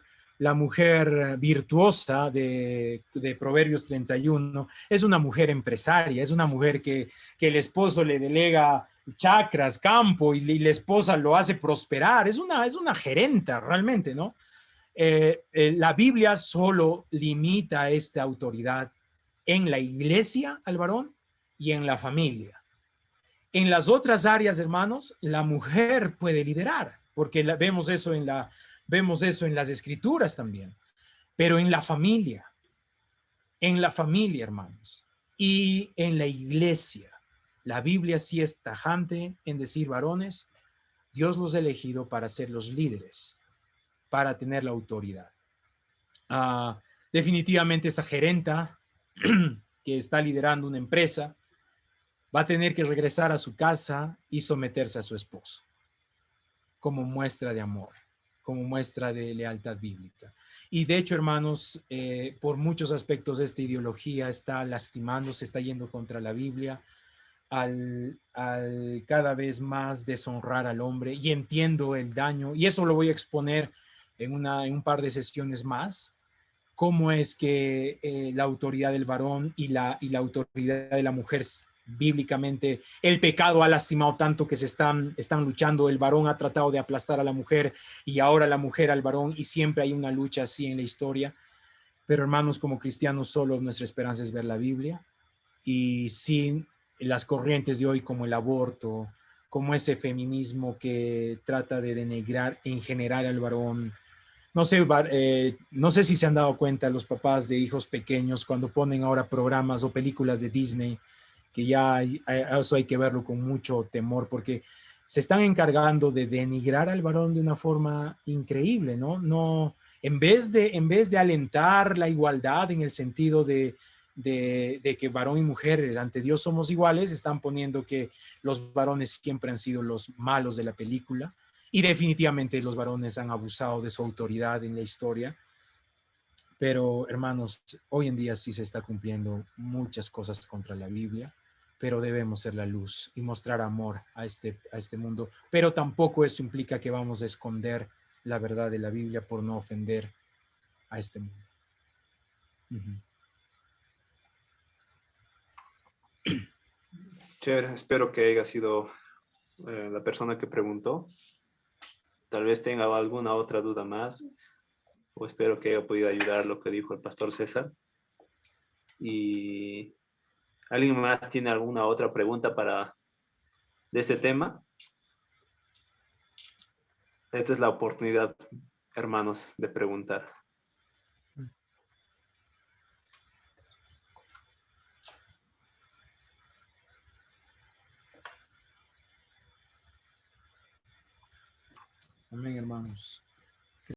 virtuosa de Proverbios 31 es una mujer empresaria, es una mujer que el esposo le delega chacras, campo y la esposa lo hace prosperar. Es una gerenta realmente, ¿no? La Biblia solo limita esta autoridad en la iglesia al varón y en la familia. En las otras áreas, hermanos, la mujer puede liderar, porque vemos eso en las escrituras también, pero en la familia, hermanos, y en la iglesia, la Biblia sí es tajante en decir, varones, Dios los ha elegido para ser los líderes, para tener la autoridad. Ah, definitivamente esa gerenta que está liderando una empresa va a tener que regresar a su casa y someterse a su esposo como muestra de amor, como muestra de lealtad bíblica. Y de hecho, hermanos, por muchos aspectos esta ideología está lastimando, se está yendo contra la Biblia, al cada vez más deshonrar al hombre, y entiendo el daño, y eso lo voy a exponer en un par de sesiones más, cómo es que la autoridad del varón y la autoridad de la mujer bíblicamente, el pecado ha lastimado tanto que están luchando, el varón ha tratado de aplastar a la mujer y ahora la mujer al varón, y siempre hay una lucha así en la historia. Pero hermanos, como cristianos, solo nuestra esperanza es ver la Biblia, y sin las corrientes de hoy como el aborto, como ese feminismo que trata de denigrar en general al varón. No sé si se han dado cuenta los papás de hijos pequeños cuando ponen ahora programas o películas de Disney, que eso hay que verlo con mucho temor, porque se están encargando de denigrar al varón de una forma increíble, ¿no? No, en vez de alentar la igualdad en el sentido de que varón y mujer ante Dios somos iguales, están poniendo que los varones siempre han sido los malos de la película, y definitivamente los varones han abusado de su autoridad en la historia. Pero hermanos, hoy en día sí se está cumpliendo muchas cosas contra la Biblia, pero debemos ser la luz y mostrar amor a este mundo. Pero tampoco eso implica que vamos a esconder la verdad de la Biblia por no ofender a este mundo. Uh-huh. Chévere, espero que haya sido la persona que preguntó. Tal vez tenga alguna otra duda más, o espero que haya podido ayudar lo que dijo el pastor César. ¿Y alguien más tiene alguna otra pregunta de este tema? Esta es la oportunidad, hermanos, de preguntar. Amén, hermanos.